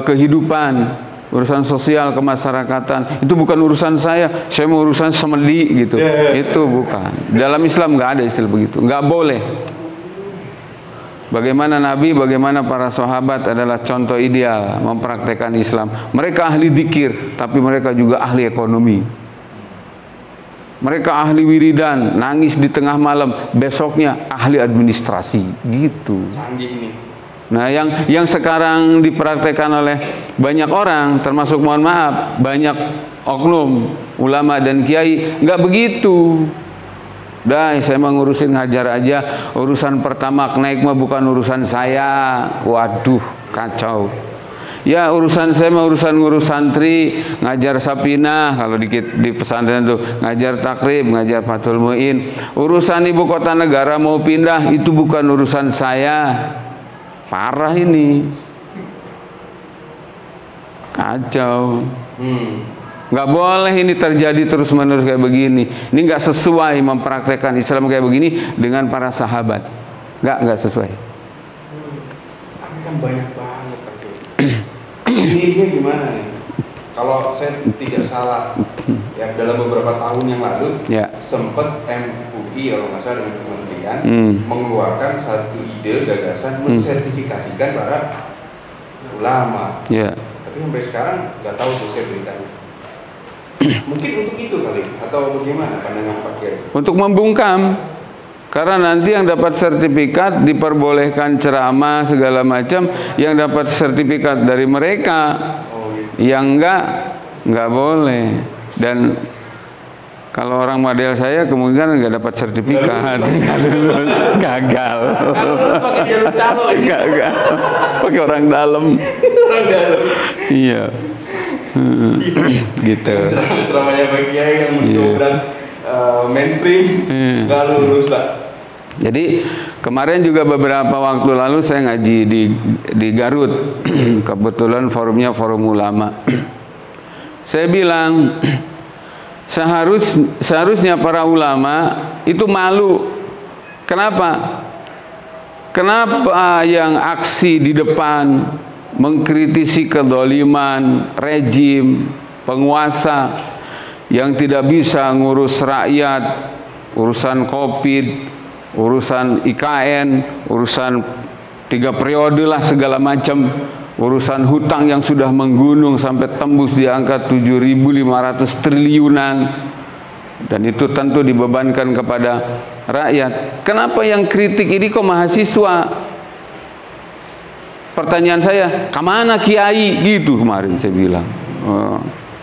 kehidupan, urusan sosial kemasyarakatan. Itu bukan urusan saya mau urusan semedi gitu. Itu bukan. Dalam Islam nggak ada istilah begitu, nggak boleh. Bagaimana Nabi, bagaimana para sahabat adalah contoh ideal mempraktekkan Islam. Mereka ahli dikir, tapi mereka juga ahli ekonomi. Mereka ahli wiridan, nangis di tengah malam, besoknya ahli administrasi, gitu. Canggih ini. Nah, yang sekarang dipraktekkan oleh banyak orang, termasuk mohon maaf, banyak oknum, ulama dan kiai, nggak begitu. Dah, saya mau ngurusin ngajar aja, urusan pertama naik mah bukan urusan saya. Waduh, kacau. Ya, urusan saya mah ngurus santri, ngajar sapinah, kalau di pesantren tuh ngajar takrib, ngajar fathul muin. Urusan ibu kota negara mau pindah, itu bukan urusan saya. Parah ini. Kacau. Nggak boleh ini terjadi terus menerus kayak begini. Ini nggak sesuai mempraktekkan Islam kayak begini dengan para sahabat. Nggak sesuai. Tapi kan banyak banget. Ini gimana nih? Kalau saya tidak salah, ya dalam beberapa tahun yang lalu, sempat MUI kalau nggak salah dengan kementerian mengeluarkan satu ide gagasan mensertifikasikan para ulama. Tapi sampai sekarang nggak tahu tuh saya beritanya. Mungkin untuk itu kali, atau bagaimana pandangan Pak Kiai? Untuk membungkam, karena nanti yang dapat sertifikat diperbolehkan ceramah segala macam, yang dapat sertifikat dari mereka, yang nggak boleh. Dan kalau orang model saya kemungkinan nggak dapat sertifikat, nggak lulus, gagal. Pakai jalur calo, gagal, pakai orang dalam. Orang dalam. Iya. Gitu. Ceramahnya Pak Kiai yang mendobrak mainstream, nggak lulus Pak. Jadi kemarin juga beberapa waktu lalu saya ngaji di Garut. Kebetulan forumnya forum ulama. Saya bilang seharusnya para ulama itu malu. Kenapa? Kenapa yang aksi di depan mengkritisi kedoliman rejim penguasa yang tidak bisa ngurus rakyat, urusan COVID, urusan IKN, urusan 3 periode lah segala macam, urusan hutang yang sudah menggunung sampai tembus di angka 7.500 triliunan, dan itu tentu dibebankan kepada rakyat. Kenapa yang kritik ini kok mahasiswa? Pertanyaan saya, kemana kiai? Gitu kemarin saya bilang.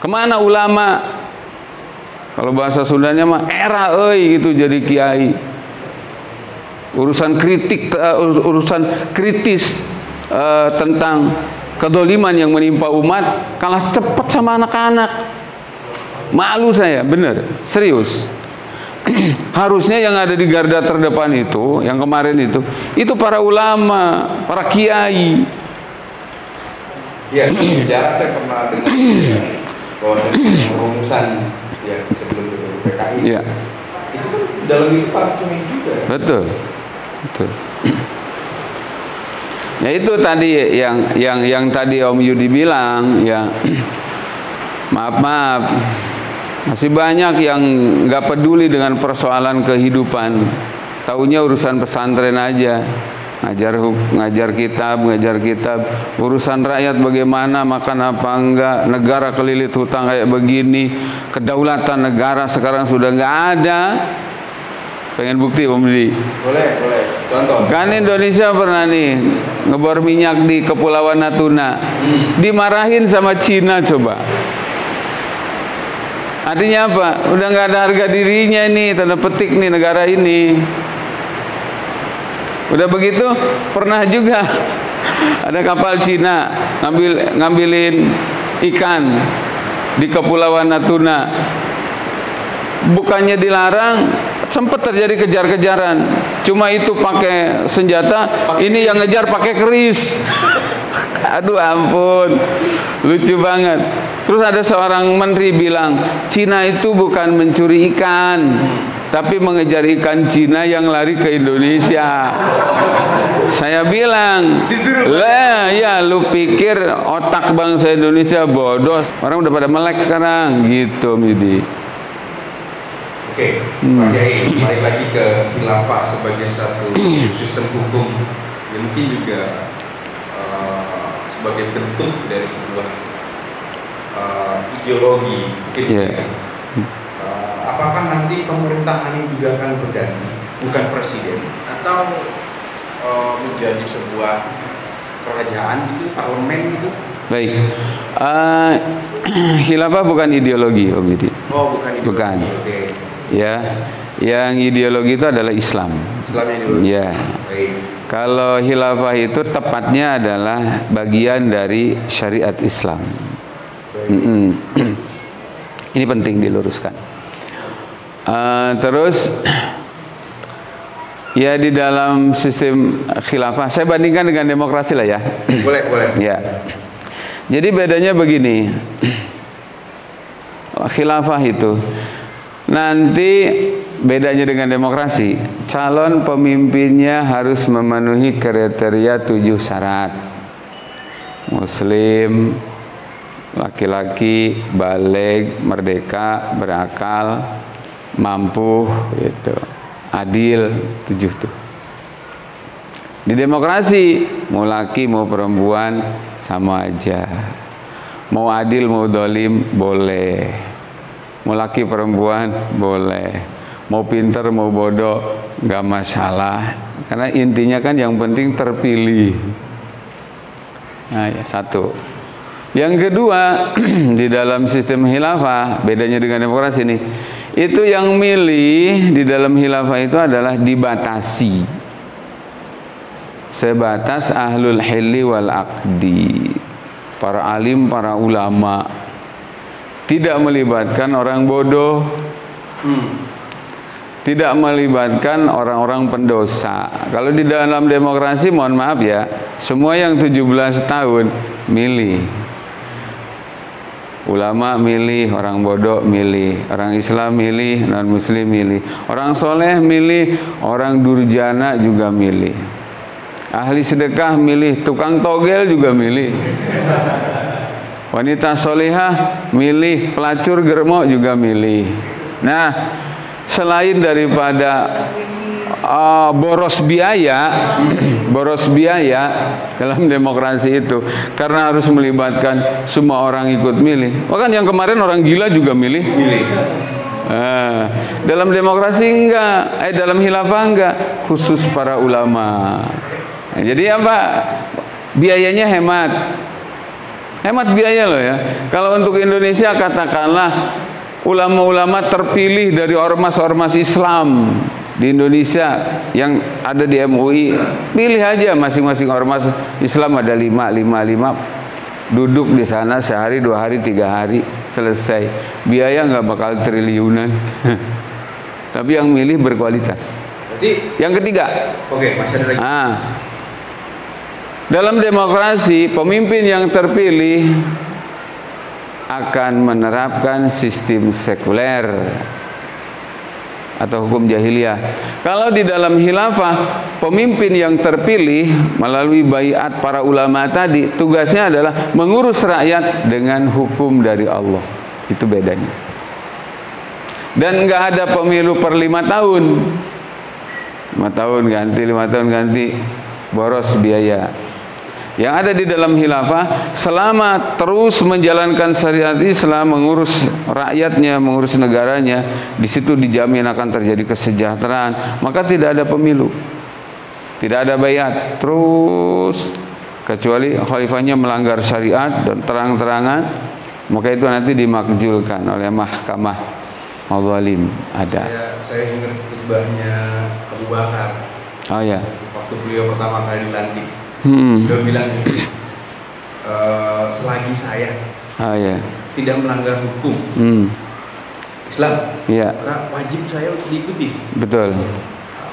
Kemana ulama? Kalau bahasa Sundanya mah era gitu jadi kiai. Urusan kritis tentang kedoliman yang menimpa umat kalah cepat sama anak-anak. Malu saya, bener, serius. Harusnya yang ada di garda terdepan itu, yang kemarin itu para ulama, para kiai. Ya, sejarah saya pernah dengar bahwa rumusan ya sebelum PKI. Ya. Itu kan dalam itu para kiai juga. Betul. Ya itu tadi yang tadi Om Yudi bilang ya. Maaf. Masih banyak yang nggak peduli dengan persoalan kehidupan, taunya urusan pesantren aja, ngajar kitab, urusan rakyat bagaimana makan apa enggak, negara kelilit hutang kayak begini, kedaulatan negara sekarang sudah nggak ada. Pengen bukti Om Didi? Boleh, contoh. Kan Indonesia pernah nih ngebor minyak di Kepulauan Natuna, dimarahin sama Cina coba. Artinya apa? Udah nggak ada harga dirinya nih, tanda petik nih negara ini. Udah begitu, pernah juga ada kapal Cina ngambilin ikan di Kepulauan Natuna. Bukannya dilarang, sempat terjadi kejar-kejaran. Cuma itu pakai senjata, ini yang ngejar pakai keris. Aduh ampun, lucu banget. Terus ada seorang menteri bilang, Cina itu bukan mencuri ikan, tapi mengejar ikan Cina yang lari ke Indonesia. Saya bilang, lah ya lu pikir otak bangsa Indonesia bodoh? Orang udah pada melek sekarang, gitu Midi. Oke, Pak Kiai, balik lagi ke khilafah sebagai satu sistem hukum yang mungkin juga sebagai bentuk dari sebuah ideologi. Yeah. Apakah nanti pemerintahan ini juga akan berganti, bukan presiden, atau menjadi sebuah kerajaan gitu, parlemen gitu? Baik, khilafah bukan ideologi, Om Yudi. Oh, bukan ideologi. Bukan. Okay. Ya, yang ideologi itu adalah Islam. Islam yang ideologi. Ya. Baik. Kalau khilafah itu tepatnya adalah bagian dari syariat Islam. Ini penting diluruskan. Terus, ya di dalam sistem khilafah, saya bandingkan dengan demokrasi lah ya. Boleh, boleh. Ya. Jadi bedanya begini, khilafah itu nanti bedanya dengan demokrasi, calon pemimpinnya harus memenuhi kriteria 7 syarat. Muslim, laki-laki, baligh, merdeka, berakal, mampu, gitu. Adil, 7 tuh. Di demokrasi, mau laki mau perempuan sama aja. Mau adil mau dolim boleh. Mau laki perempuan boleh. Mau pinter mau bodoh nggak masalah. Karena intinya kan yang penting terpilih. Nah ya, satu. Yang kedua, di dalam sistem khilafah, bedanya dengan demokrasi nih, itu yang milih di dalam khilafah itu adalah dibatasi. Sebatas ahlul hilli wal aqdi, para alim, para ulama, tidak melibatkan orang bodoh, tidak melibatkan orang-orang pendosa. Kalau di dalam demokrasi, mohon maaf ya, semua yang 17 tahun milih. Ulama milih, orang bodoh milih, orang Islam milih, non muslim milih, orang soleh milih, orang durjana juga milih. Ahli sedekah milih, tukang togel juga milih. Wanita solehah milih, pelacur germo juga milih. Nah, selain daripada boros biaya dalam demokrasi itu, karena harus melibatkan semua orang ikut milih. Bahkan yang kemarin orang gila juga milih. Dalam demokrasi enggak, dalam khilafah enggak, khusus para ulama. Jadi apa? Biayanya hemat biaya loh ya. Kalau untuk Indonesia katakanlah ulama-ulama terpilih dari ormas-ormas Islam di Indonesia yang ada di MUI, pilih aja masing-masing ormas Islam ada 5 duduk di sana sehari, 2 hari, 3 hari, selesai. Biaya nggak bakal triliunan. Tapi yang milih berkualitas. Berarti yang ketiga, oke, masih ada lagi. Dalam demokrasi, pemimpin yang terpilih akan menerapkan sistem sekuler atau hukum jahiliyah. Kalau di dalam khilafah, pemimpin yang terpilih melalui baiat para ulama tadi, tugasnya adalah mengurus rakyat dengan hukum dari Allah. Itu bedanya. Dan nggak ada pemilu per 5 tahun. 5 tahun ganti, 5 tahun ganti, boros biaya. Yang ada di dalam khilafah, selama terus menjalankan syariat Islam, mengurus rakyatnya, mengurus negaranya, di situ dijamin akan terjadi kesejahteraan, maka tidak ada pemilu, tidak ada baiat, terus kecuali khalifahnya melanggar syariat dan terang-terangan, maka itu nanti dimakjulkan oleh mahkamah al-zalim. Ada. Saya ingat khutbahnya Abu Bakar. Oh ya. Waktu beliau pertama kali dilantik. Beliau bilang selagi saya tidak melanggar hukum Islam, maka wajib saya untuk diikuti. Betul.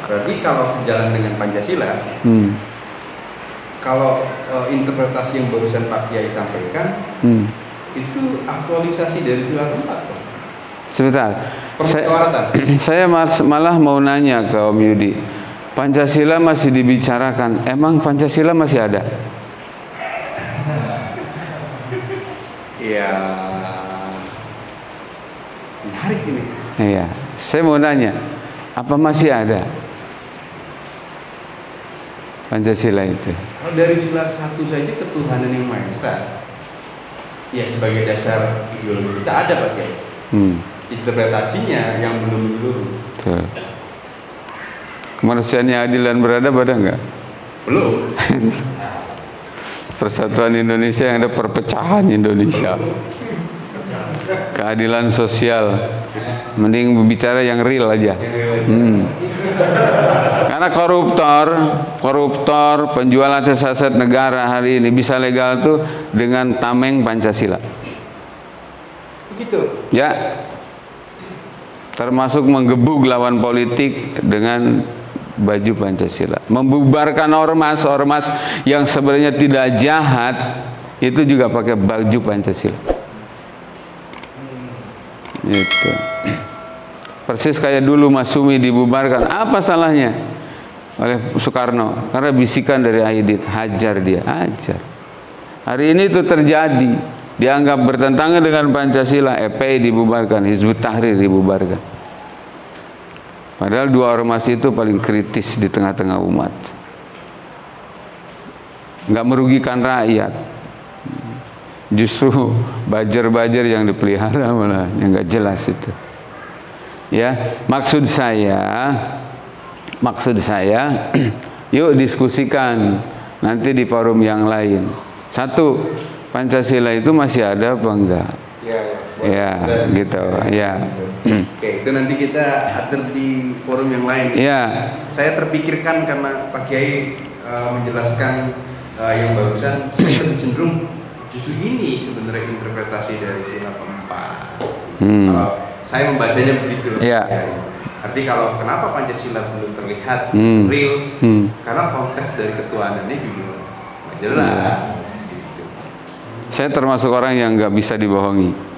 Berarti kalau sejalan dengan Pancasila, kalau interpretasi yang barusan Pak Kiai sampaikan itu aktualisasi dari sila keempat. Sebentar, saya malah mau nanya ke Om Yudi, Pancasila masih dibicarakan, emang Pancasila masih ada? Iya, menarik ini. Iya, saya mau nanya, apa masih ada Pancasila itu? Kalau dari sila satu saja ketuhanan yang Maha Esa, ya sebagai dasar ideologi kita ada Pak Kiai. Interpretasinya yang belum menyeluruh. Kemanusiaan yang adil dan beradab ada nggak? Belum. Persatuan Indonesia yang ada perpecahan Indonesia. Keadilan sosial, mending bicara yang real aja. Karena koruptor, penjual aset-aset negara hari ini bisa legal tuh dengan tameng Pancasila. Begitu. Ya. Termasuk menggebuk lawan politik dengan baju Pancasila, membubarkan ormas yang sebenarnya tidak jahat itu juga pakai baju Pancasila. Itu persis kayak dulu Masumi dibubarkan, apa salahnya oleh Soekarno? Karena bisikan dari Aidit, hajar dia, hajar. Hari ini itu terjadi, dianggap bertentangan dengan Pancasila, EPI dibubarkan, Hizbut Tahrir dibubarkan. Padahal dua ormas itu paling kritis di tengah-tengah umat, nggak merugikan rakyat. Justru bajar-bajar yang dipelihara malah yang nggak jelas itu. Ya, maksud saya, yuk diskusikan nanti di forum yang lain. Satu, Pancasila itu masih ada apa enggak? Ya, gitu. Ya. Oke, itu nanti kita atur di forum yang lain. Ya. Saya terpikirkan karena Pak Kiai menjelaskan yang barusan, saya cenderung justru ini sebenarnya interpretasi dari sila keempat. Kalau saya membacanya begitu loh. Ya. Arti kalau kenapa Pancasila belum terlihat real? Karena konteks dari ketuhanannya juga jelas. Saya termasuk orang yang nggak bisa dibohongi.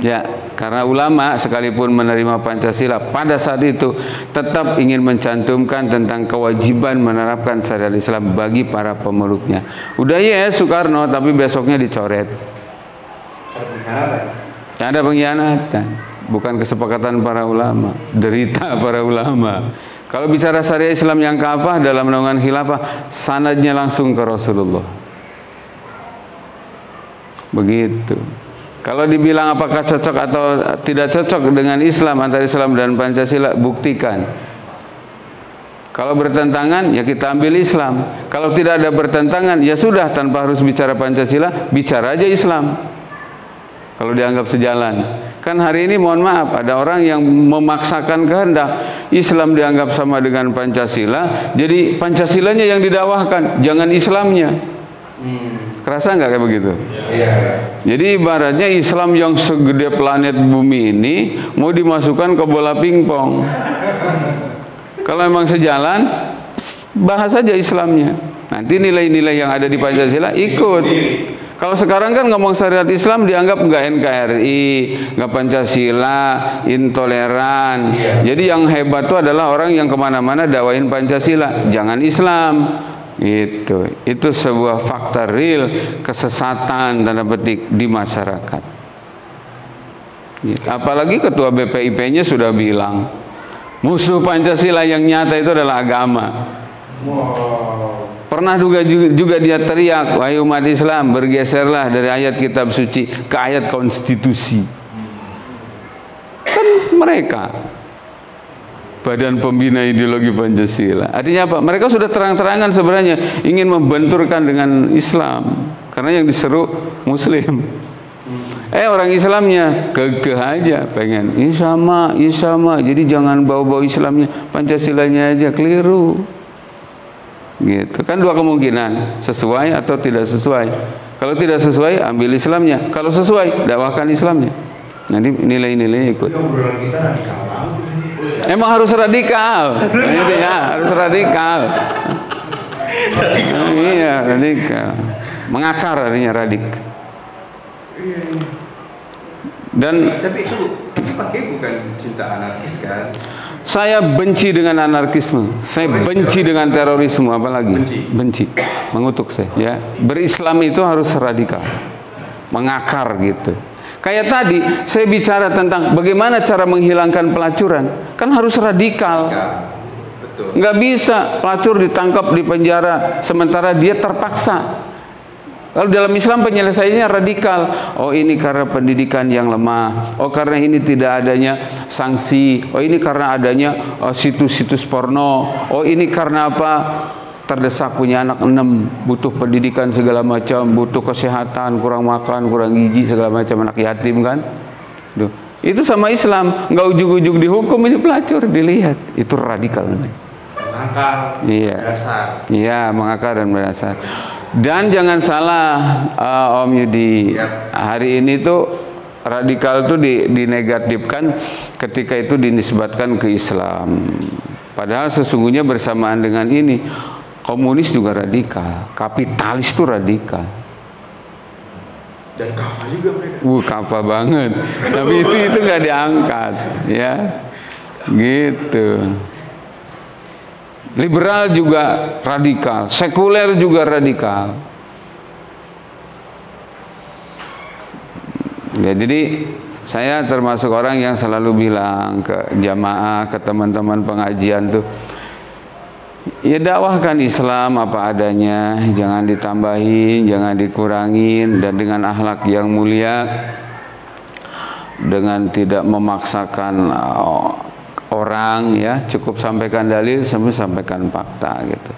Ya, karena ulama sekalipun menerima Pancasila pada saat itu tetap ingin mencantumkan tentang kewajiban menerapkan syariat Islam bagi para pemeluknya. Udah ya Soekarno, tapi besoknya dicoret. Ada pengkhianatan, bukan kesepakatan para ulama, derita para ulama. Kalau bicara syariat Islam yang kafah dalam naungan khilafah, sanadnya langsung ke Rasulullah. Begitu. Kalau dibilang apakah cocok atau tidak cocok dengan Islam, antara Islam dan Pancasila, buktikan. Kalau bertentangan, ya kita ambil Islam. Kalau tidak ada bertentangan, ya sudah, tanpa harus bicara Pancasila, bicara aja Islam. Kalau dianggap sejalan. Kan hari ini mohon maaf, ada orang yang memaksakan kehendak Islam dianggap sama dengan Pancasila, jadi Pancasilanya yang didakwahkan, jangan Islamnya. Kerasa nggak kayak begitu? Iya. Jadi ibaratnya Islam yang segede planet bumi ini mau dimasukkan ke bola pingpong. Kalau emang sejalan, bahas saja Islamnya. Nanti nilai-nilai yang ada di Pancasila ikut. Kalau sekarang kan ngomong syariat Islam dianggap nggak NKRI, nggak Pancasila, intoleran. Jadi yang hebat itu adalah orang yang kemana-mana dakwain Pancasila, jangan Islam. Itu sebuah fakta real kesesatan tanda petik di masyarakat. Apalagi ketua BPIP-nya sudah bilang musuh Pancasila yang nyata itu adalah agama. Pernah juga dia teriak, wahai umat Islam, bergeserlah dari ayat kitab suci ke ayat konstitusi. Kan mereka Badan Pembina Ideologi Pancasila. Artinya apa? Mereka sudah terang-terangan sebenarnya ingin membenturkan dengan Islam, karena yang diseru Muslim. Orang Islamnya kekeh aja pengen sama. Jadi jangan bawa-bawa Islamnya, Pancasilanya aja, keliru. Gitu. Kan dua kemungkinan, sesuai atau tidak sesuai. Kalau tidak sesuai, ambil Islamnya. Kalau sesuai, dakwahkan Islamnya. Nanti nilai-nilainya ikut. Kita Emang harus radikal, ya, harus radikal. Iya, radikal. Mengakar artinya radik. Dan tapi itu pakai bukan cinta anarkis kan? saya benci dengan anarkisme, saya benci dengan terorisme, apalagi benci, mengutuk saya. Ya, berislam itu harus radikal, mengakar gitu. Kayak tadi saya bicara tentang bagaimana cara menghilangkan pelacuran, kan harus radikal. Betul. Nggak bisa pelacur ditangkap di penjara sementara dia terpaksa. Lalu dalam Islam penyelesaiannya radikal. Oh, ini karena pendidikan yang lemah. Oh, karena ini tidak adanya sanksi. Oh, ini karena adanya situs-situs porno. Oh, ini karena apa? Terdesak, punya anak 6, butuh pendidikan segala macam, butuh kesehatan, kurang makan, kurang gizi segala macam, anak yatim kan. Duh. Itu sama Islam, nggak ujug-ujug dihukum, ini pelacur, dilihat. Itu radikal namanya. Mengakar, iya. berdasar. Iya, mengakar dan berdasar. Dan jangan salah, Om Yudi, hari ini tuh radikal tuh dinegatifkan ketika itu dinisbatkan ke Islam. Padahal sesungguhnya bersamaan dengan ini, komunis juga radikal, kapitalis tuh radikal. Dan kafah juga mereka. Kafah banget. Tapi itu nggak diangkat, ya, gitu. Liberal juga radikal, sekuler juga radikal. Ya, jadi saya termasuk orang yang selalu bilang ke jamaah, ke teman-teman pengajian tuh, ya dakwahkan Islam apa adanya, jangan ditambahin, jangan dikurangin, dan dengan akhlak yang mulia, dengan tidak memaksakan orang, ya, cukup sampaikan dalil sampai sampaikan fakta gitu.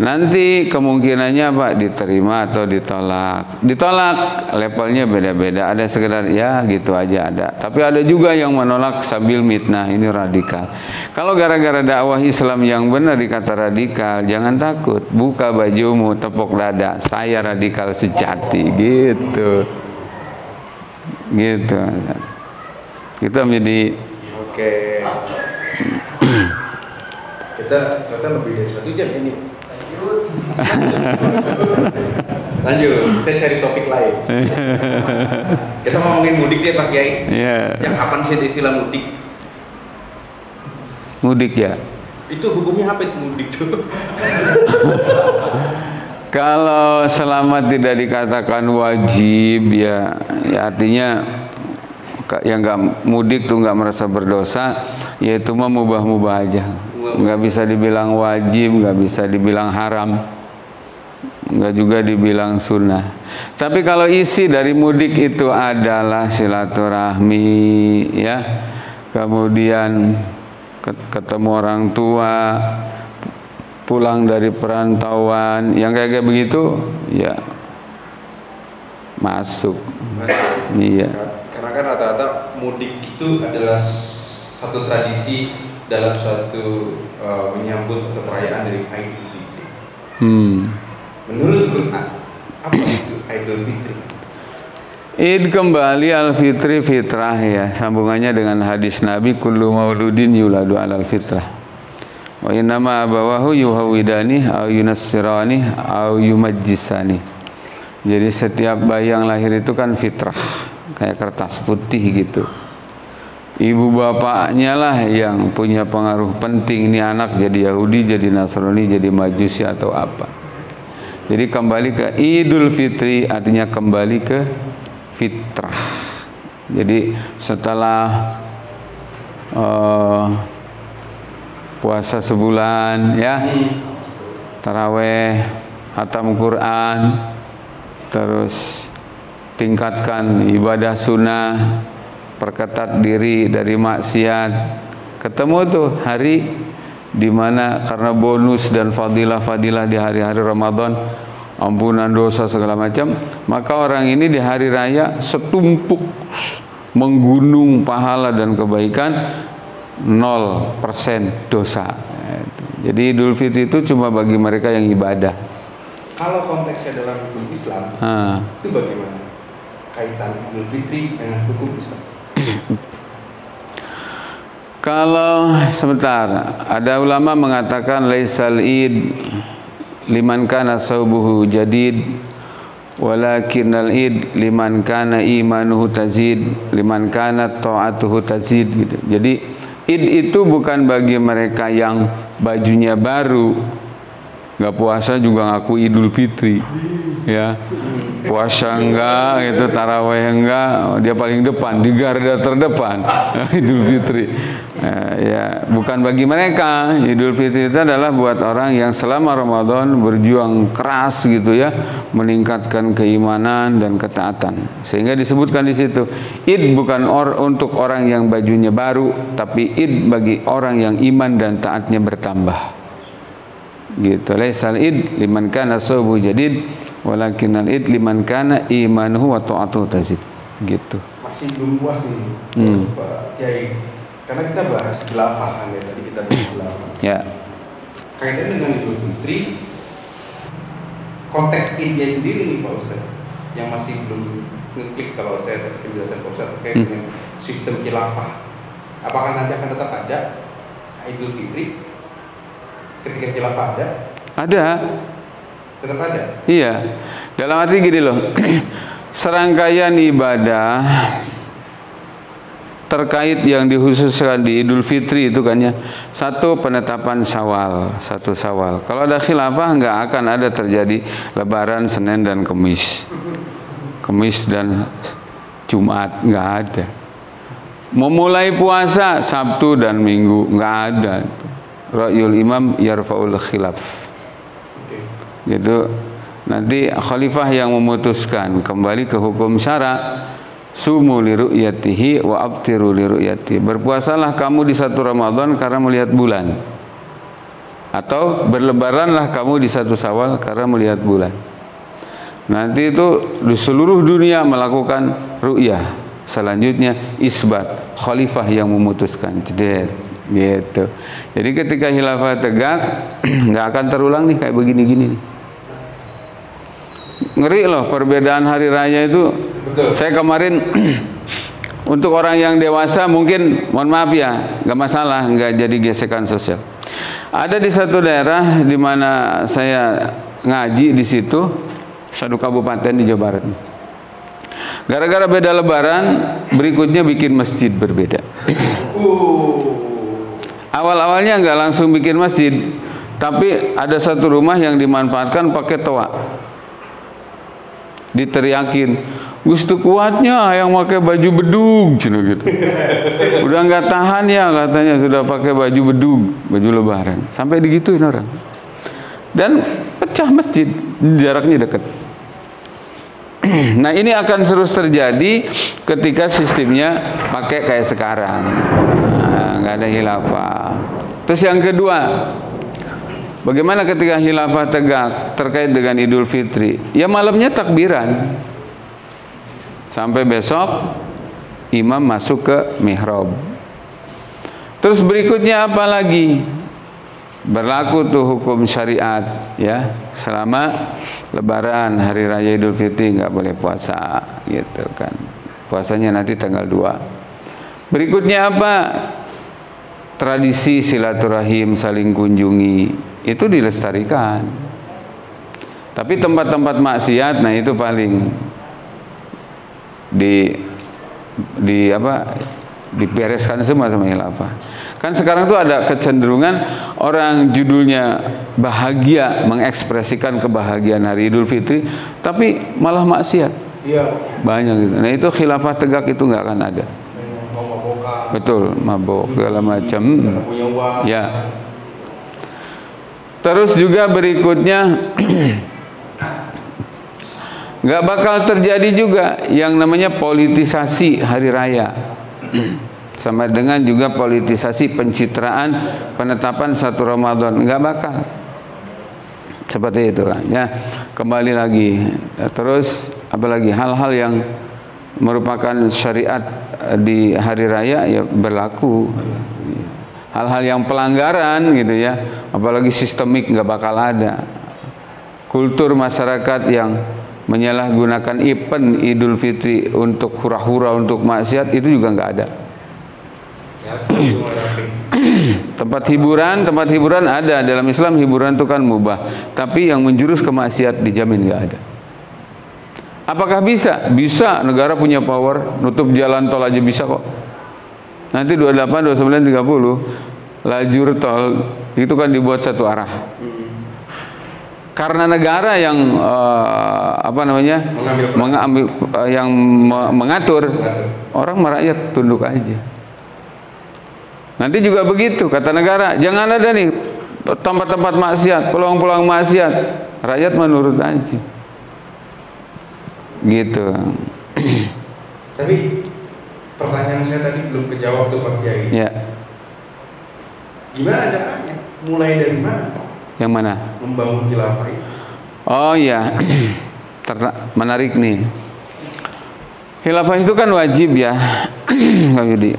Nanti kemungkinannya Pak diterima atau ditolak. Ditolak levelnya beda-beda. Ada sekedar ya gitu aja ada. Tapi ada juga yang menolak sambil mitnah, ini radikal. Kalau gara-gara dakwah Islam yang benar dikata radikal, jangan takut. Buka bajumu, tepuk dada. Saya radikal sejati gitu. Gitu. Kita menjadi Oke. Kita lebih dari 1 jam ini. Lanjut, saya cari topik lain. Kita ngomongin mudik deh Pak Kiai. Yeah. Yang kapan sih istilah mudik? Mudik ya. Itu hukumnya apa itu mudik tuh? Kalau selama tidak dikatakan wajib, ya artinya yang nggak mudik tuh nggak merasa berdosa, yaitu mah mubah-mubah aja. Nggak bisa dibilang wajib, nggak bisa dibilang haram, nggak juga dibilang sunnah. Tapi kalau isi dari mudik itu adalah silaturahmi, ya, kemudian ketemu orang tua, pulang dari perantauan, yang kayak begitu, ya masuk. Iya. Karena kan rata-rata mudik itu adalah satu tradisi dalam suatu menyambut atau perayaan dari Idul Fitri. Menurut Quran, apa itu Idul Fitri? Id kembali al-fitri fitrah, ya, sambungannya dengan hadis Nabi, kullu mauludin yuladu alal fitrah. Wa innama abawahu yuhawidani au yunassirani au yumajjisani. Jadi setiap bayi yang lahir itu kan fitrah, kayak kertas putih gitu. Ibu bapaknya lah yang punya pengaruh penting, ini anak jadi Yahudi, jadi Nasrani, jadi Majusi atau apa. Jadi kembali ke Idul Fitri artinya kembali ke fitrah. Jadi setelah puasa sebulan, ya, taraweh, khatam Quran, terus tingkatkan ibadah sunnah, perketat diri dari maksiat. Ketemu tuh hari dimana karena bonus dan fadilah-fadilah di hari-hari Ramadan, ampunan dosa segala macam, maka orang ini di hari raya setumpuk menggunung pahala dan kebaikan, 0% dosa. Jadi Idul Fitri itu cuma bagi mereka yang ibadah. Kalau konteksnya dalam hukum Islam, itu bagaimana kaitan Idul Fitri dengan hukum Islam? Kalau sebentar, ada ulama mengatakan laisal id liman kana saubuhu jadid, walakinnal id liman kana imanuhu tazid, liman kana ta'atuhu tazid gitu. Jadi id itu bukan bagi mereka yang bajunya baru, nggak puasa juga ngaku Idul Fitri, ya puasa enggak, itu taraweh enggak, dia paling depan di garda terdepan Idul Fitri. Ya bukan bagi mereka. Idul Fitri itu adalah buat orang yang selama Ramadan berjuang keras gitu ya, meningkatkan keimanan dan ketaatan. Sehingga disebutkan di situ, Id bukan untuk orang yang bajunya baru, tapi Id bagi orang yang iman dan taatnya bertambah. Gitu. Laisal id liman kana saubu jadid, walakinnal id liman kana imanuhu wa ta'atuhu tazid. Gitu. Masih belum puas nih, Pak Kiai. Karena kita bahas khilafah kan ya, tadi kita bahas khilafah. Ya. Kaitannya dengan Idul Fitri, konteks idnya sendiri nih Pak Ustaz, yang masih belum ngeklik kalau saya penjelasan Pak Ustaz terkait dengan sistem khilafah. Apakah nanti akan tetap ada Idul Fitri ketika khilafah ada? Ada. Tetap ada? Iya. Dalam arti gini loh, serangkaian ibadah terkait yang dikhususkan di Idul Fitri itu kan ya, satu penetapan Syawal, satu Syawal. Kalau ada khilafah nggak akan ada terjadi Lebaran Senin dan Kemis, Kemis dan Jumat, nggak ada. Memulai puasa Sabtu dan Minggu, nggak ada. Ra'yul imam yarfa'ul khilaf. Gitu. Nanti khalifah yang memutuskan, kembali ke hukum syara. Sumu li ru'yatihi wa abtiru li ru'yati. Berpuasalah kamu di satu Ramadan karena melihat bulan, atau berlebaranlah kamu di satu Syawal karena melihat bulan. Nanti itu di seluruh dunia melakukan ru'yah. Selanjutnya isbat, khalifah yang memutuskan. Gitu. Jadi ketika khilafah tegak, nggak akan terulang nih kayak begini-gini nih. Ngeri loh perbedaan hari raya itu. Betul. Saya kemarin untuk orang yang dewasa mungkin mohon maaf ya, nggak masalah, nggak jadi gesekan sosial. Ada di satu daerah di mana saya ngaji di situ, satu kabupaten di Jawa Barat. Gara-gara beda Lebaran, berikutnya bikin masjid berbeda. Awal-awalnya nggak langsung bikin masjid, tapi ada satu rumah yang dimanfaatkan pakai toa. Diteriakin, gustu kuatnya yang pakai baju bedug, gitu. Udah nggak tahan ya katanya, sudah pakai baju bedug, baju Lebaran. Sampai digituin orang. Dan pecah masjid, jaraknya dekat. Nah ini akan terus terjadi ketika sistemnya pakai kayak sekarang. Nggak ada khilafah. Terus yang kedua, bagaimana ketika khilafah tegak terkait dengan Idul Fitri? Ya malamnya takbiran sampai besok imam masuk ke mihrab. Terus berikutnya apa lagi? Berlaku tuh hukum syariat ya, selama Lebaran, hari raya Idul Fitri nggak boleh puasa gitu kan. Puasanya nanti tanggal 2. Berikutnya apa? Tradisi silaturahim, saling kunjungi itu dilestarikan. Tapi tempat-tempat maksiat, nah itu paling dibereskan semua sama khilafah. Kan sekarang tuh ada kecenderungan orang judulnya bahagia, mengekspresikan kebahagiaan hari Idul Fitri, tapi malah maksiat. Iya. Banyak gitu. Nah itu khilafah tegak itu nggak akan ada. Betul, mabok segala macam. Ya. Terus juga berikutnya nggak bakal terjadi juga yang namanya politisasi hari raya. Sama dengan juga politisasi pencitraan penetapan satu Ramadan, nggak bakal seperti itu kan ya. Kembali lagi, terus apalagi hal-hal yang merupakan syariat di hari raya ya berlaku. Hal-hal yang pelanggaran gitu ya, apalagi sistemik nggak bakal ada. Kultur masyarakat yang menyalahgunakan event Idul Fitri untuk hura-hura, untuk maksiat, itu juga nggak ada. tempat hiburan ada dalam Islam. Hiburan itu kan mubah, tapi yang menjurus ke maksiat dijamin nggak ada. Apakah bisa? Bisa. Negara punya power, nutup jalan tol aja bisa kok. Nanti 28, 29, 30 lajur tol itu kan dibuat satu arah. Karena negara yang mengatur, orang rakyat tunduk aja. Nanti juga begitu, kata negara, jangan ada nih tempat-tempat maksiat, peluang-peluang maksiat, rakyat menurut aja. Gitu. Tapi pertanyaan saya tadi belum kejawab tuh Pak Kiai. Ya. Gimana caranya? Mulai dari mana? Yang mana? Membangun khilafah itu. Oh ya, menarik nih. Khilafah itu kan wajib ya,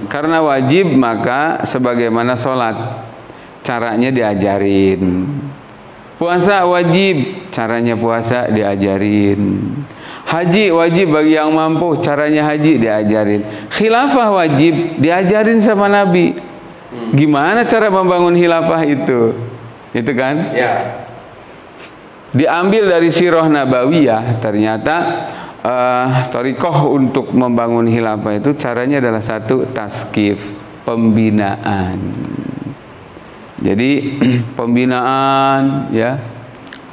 karena wajib maka sebagaimana sholat, caranya diajarin. Puasa wajib, caranya puasa diajarin. Haji wajib bagi yang mampu, caranya haji diajarin. Khilafah wajib, diajarin sama Nabi. Gimana cara membangun khilafah itu? Itu kan? Ya. Diambil dari sirah nabawiyah, ternyata thariqah untuk membangun khilafah itu caranya adalah satu, taskif, pembinaan. Jadi pembinaan ya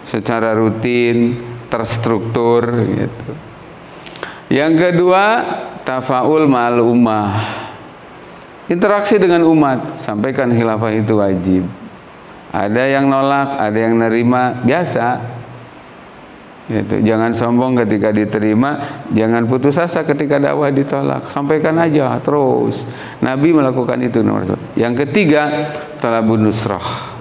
secara rutin, terstruktur gitu. Yang kedua, tafaul ma'al ummah. Interaksi dengan umat, sampaikan khilafah itu wajib. Ada yang nolak, ada yang nerima, biasa. Gitu. Jangan sombong ketika diterima, jangan putus asa ketika dakwah ditolak. Sampaikan aja terus. Nabi melakukan itu nomor satu. Yang ketiga, talabun nusrah.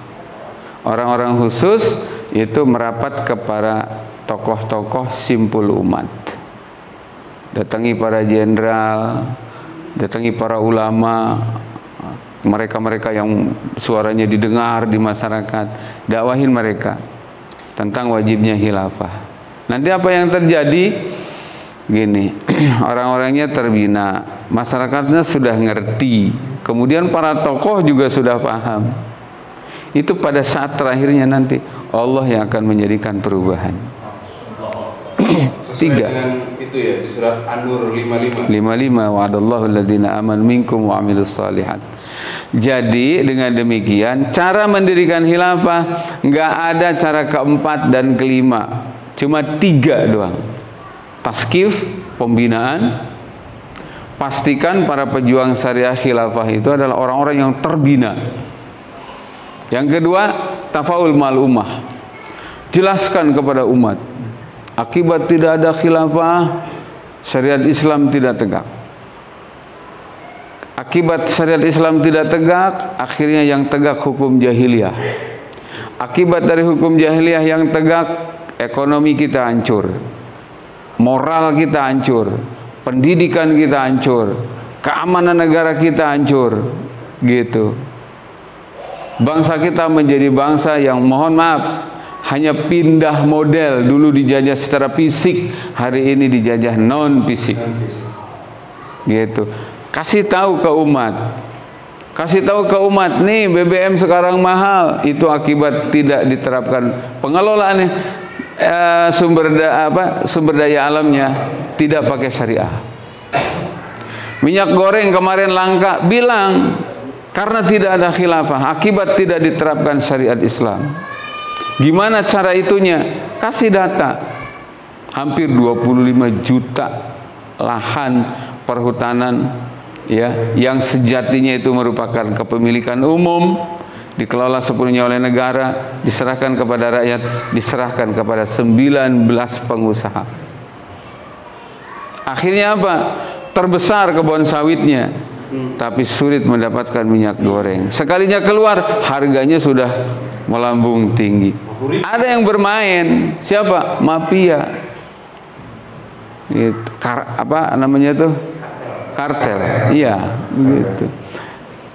Orang-orang khusus itu merapat kepada tokoh-tokoh simpul umat. Datangi para jenderal, datangi para ulama, mereka-mereka yang suaranya didengar di masyarakat, dakwahin mereka tentang wajibnya khilafah. Nanti apa yang terjadi? Gini, orang-orangnya terbina, masyarakatnya sudah ngerti, kemudian para tokoh juga sudah paham. Itu pada saat terakhirnya nanti Allah yang akan menjadikan perubahan. Tiga. Itu ya di surat An-Nur 55. 55 wa'adallahu alladziina amanu minkum wa 'amilus shalihat. Jadi dengan demikian cara mendirikan khilafah nggak ada cara keempat dan kelima, cuma 3 doang. Taskif, pembinaan. Pastikan para pejuang syariah khilafah itu adalah orang-orang yang terbina. Yang kedua, tafaul mal ummah. Jelaskan kepada umat, akibat tidak ada khilafah, syariat Islam tidak tegak. Akibat syariat Islam tidak tegak, akhirnya yang tegak hukum jahiliyah. Akibat dari hukum jahiliyah yang tegak, ekonomi kita hancur, moral kita hancur, pendidikan kita hancur, keamanan negara kita hancur, gitu. Bangsa kita menjadi bangsa yang mohon maaf hanya pindah model. Dulu dijajah secara fisik, hari ini dijajah non fisik, gitu. Kasih tahu ke umat, nih BBM sekarang mahal, itu akibat tidak diterapkan pengelolaan sumber daya alamnya, tidak pakai syariah. Minyak goreng kemarin langka, bilang karena tidak ada khilafah, akibat tidak diterapkan syariat Islam. Gimana cara itunya? Kasih data. Hampir 25 juta lahan perhutanan ya, yang sejatinya itu merupakan kepemilikan umum, dikelola sepenuhnya oleh negara, diserahkan kepada rakyat, diserahkan kepada 19 pengusaha. Akhirnya apa? Terbesar kebun sawitnya, tapi sulit mendapatkan minyak goreng. Sekalinya keluar, harganya sudah melambung tinggi. Ada yang bermain, siapa? Mafia. Gitu. Apa namanya tuh? Kartel. Iya, gitu.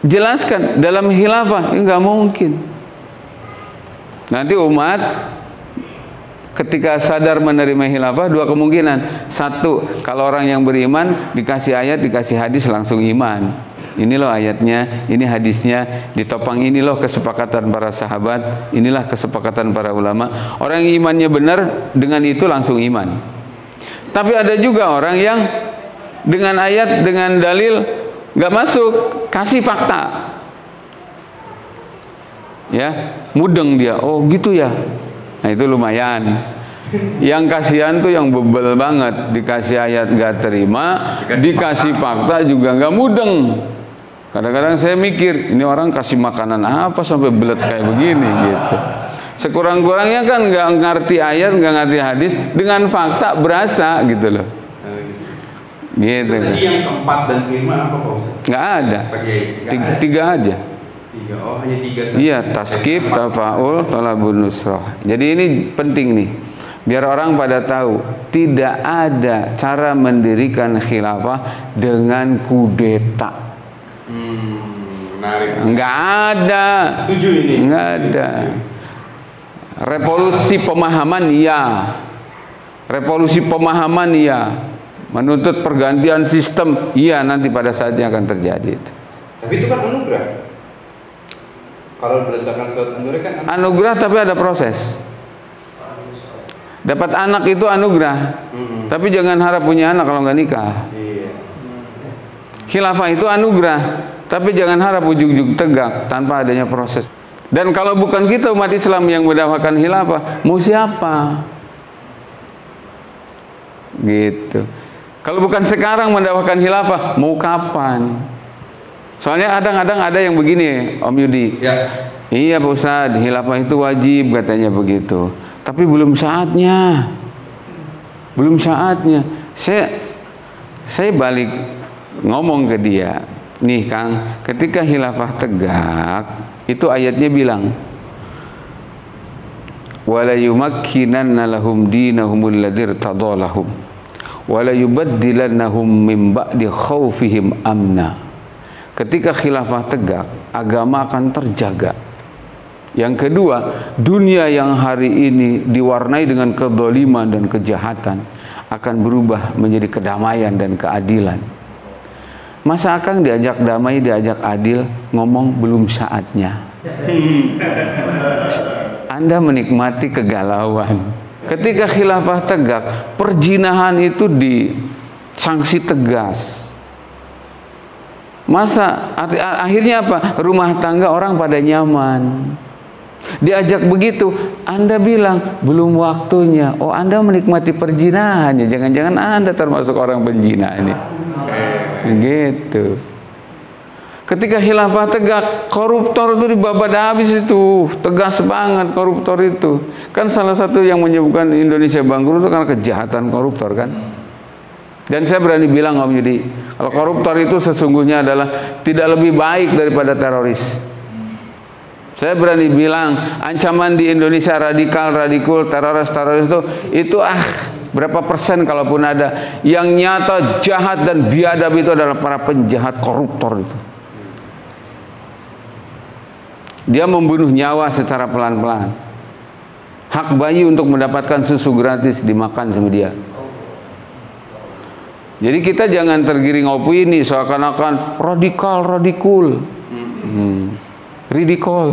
Jelaskan dalam khilafah, nggak mungkin. Nanti umat ketika sadar menerima khilafah, 2 kemungkinan. 1, kalau orang yang beriman dikasih ayat, dikasih hadis langsung iman. ini loh ayatnya, ini hadisnya, ditopang ini loh kesepakatan para sahabat, inilah kesepakatan para ulama. Orang yang imannya benar dengan itu langsung iman. Tapi ada juga orang yang dengan ayat, dengan dalil nggak masuk, kasih fakta, ya mudeng dia, oh gitu ya, nah itu lumayan. Yang kasihan tuh yang bebel banget, dikasih ayat nggak terima, dikasih fakta juga nggak mudeng. Kadang-kadang saya mikir, ini orang kasih makanan apa sampai belet kayak begini gitu. Sekurang-kurangnya kan nggak ngerti ayat, nggak ngerti hadis, dengan fakta berasa gitu loh. Gitu. Tadi yang keempat dan kelima apa Pak Ustaz? Nggak ada. Tiga aja. Tiga, oh hanya tiga saja. Iya, taskib, tafaul, talabun nusrah. Jadi ini penting nih, biar orang pada tahu tidak ada cara mendirikan khilafah dengan kudeta. Menarik. Nggak ada. Setuju ini. Nggak ada. Revolusi pemahaman iya. Revolusi pemahaman iya. Menuntut pergantian sistem iya, nanti pada saatnya akan terjadi itu. Tapi itu kan anugerah. Kalau berdasarkan surat anugerah kan anugerah, tapi ada proses. Dapat anak itu anugerah, tapi jangan harap punya anak kalau nggak nikah. Iya. Khilafah itu anugerah, tapi jangan harap ujug-ujug tegak tanpa adanya proses. Dan kalau bukan kita umat Islam yang mendakwakan khilafah, mau siapa? Gitu. Kalau bukan sekarang mendakwakan khilafah, mau kapan? Soalnya kadang-kadang ada yang begini, Om Yudi. Ya. Iya Pak Ustadz, khilafah itu wajib katanya begitu. Tapi belum saatnya. Belum saatnya. Saya balik ngomong ke dia, nih Kang, ketika khilafah tegak, itu ayatnya bilang, wala yumakkinanna lahum dinahumul ladzi irtadalahum wala yubaddilannahum min ba'di khaufihim amna. Ketika khilafah tegak, agama akan terjaga. Yang kedua, dunia yang hari ini diwarnai dengan kedzaliman dan kejahatan akan berubah menjadi kedamaian dan keadilan. Masa Akang diajak damai, diajak adil, ngomong belum saatnya. Anda menikmati kegalauan. Ketika khilafah tegak, perzinahan itu disanksi tegas. Masa akhirnya apa? Rumah tangga orang pada nyaman. Diajak begitu, Anda bilang belum waktunya. Oh, Anda menikmati perzinahannya. Jangan-jangan Anda termasuk orang penzina ini. Gitu. Ketika khilafah tegak, koruptor itu dibabat habis itu. Tegas banget koruptor itu. Kan salah satu yang menyebabkan Indonesia bangkrut itu karena kejahatan koruptor kan. Dan saya berani bilang Om Yudi, kalau koruptor itu sesungguhnya adalah tidak lebih baik daripada teroris. Saya berani bilang ancaman di Indonesia radikul, teroris itu berapa persen kalaupun ada. Yang nyata jahat dan biadab itu adalah para penjahat koruptor itu. Dia membunuh nyawa secara pelan-pelan. Hak bayi untuk mendapatkan susu gratis dimakan sama dia. Jadi kita jangan tergiring opini seakan-akan radikul. Ridikol.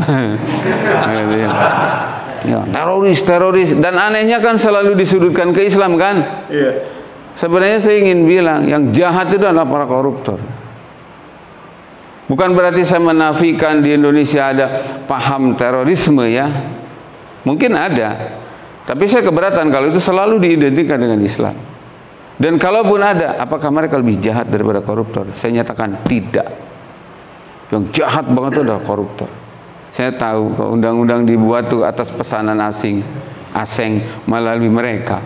Ya, teroris. Dan anehnya kan selalu disudutkan ke Islam kan? Iya. Sebenarnya saya ingin bilang yang jahat itu adalah para koruptor. Bukan berarti saya menafikan di Indonesia ada paham terorisme ya. Mungkin ada. Tapi saya keberatan kalau itu selalu diidentikan dengan Islam. Dan kalaupun ada, apakah mereka lebih jahat daripada koruptor? Saya nyatakan tidak. Yang jahat banget itu adalah koruptor. Saya tahu kalau undang-undang dibuat tuh atas pesanan asing melalui mereka.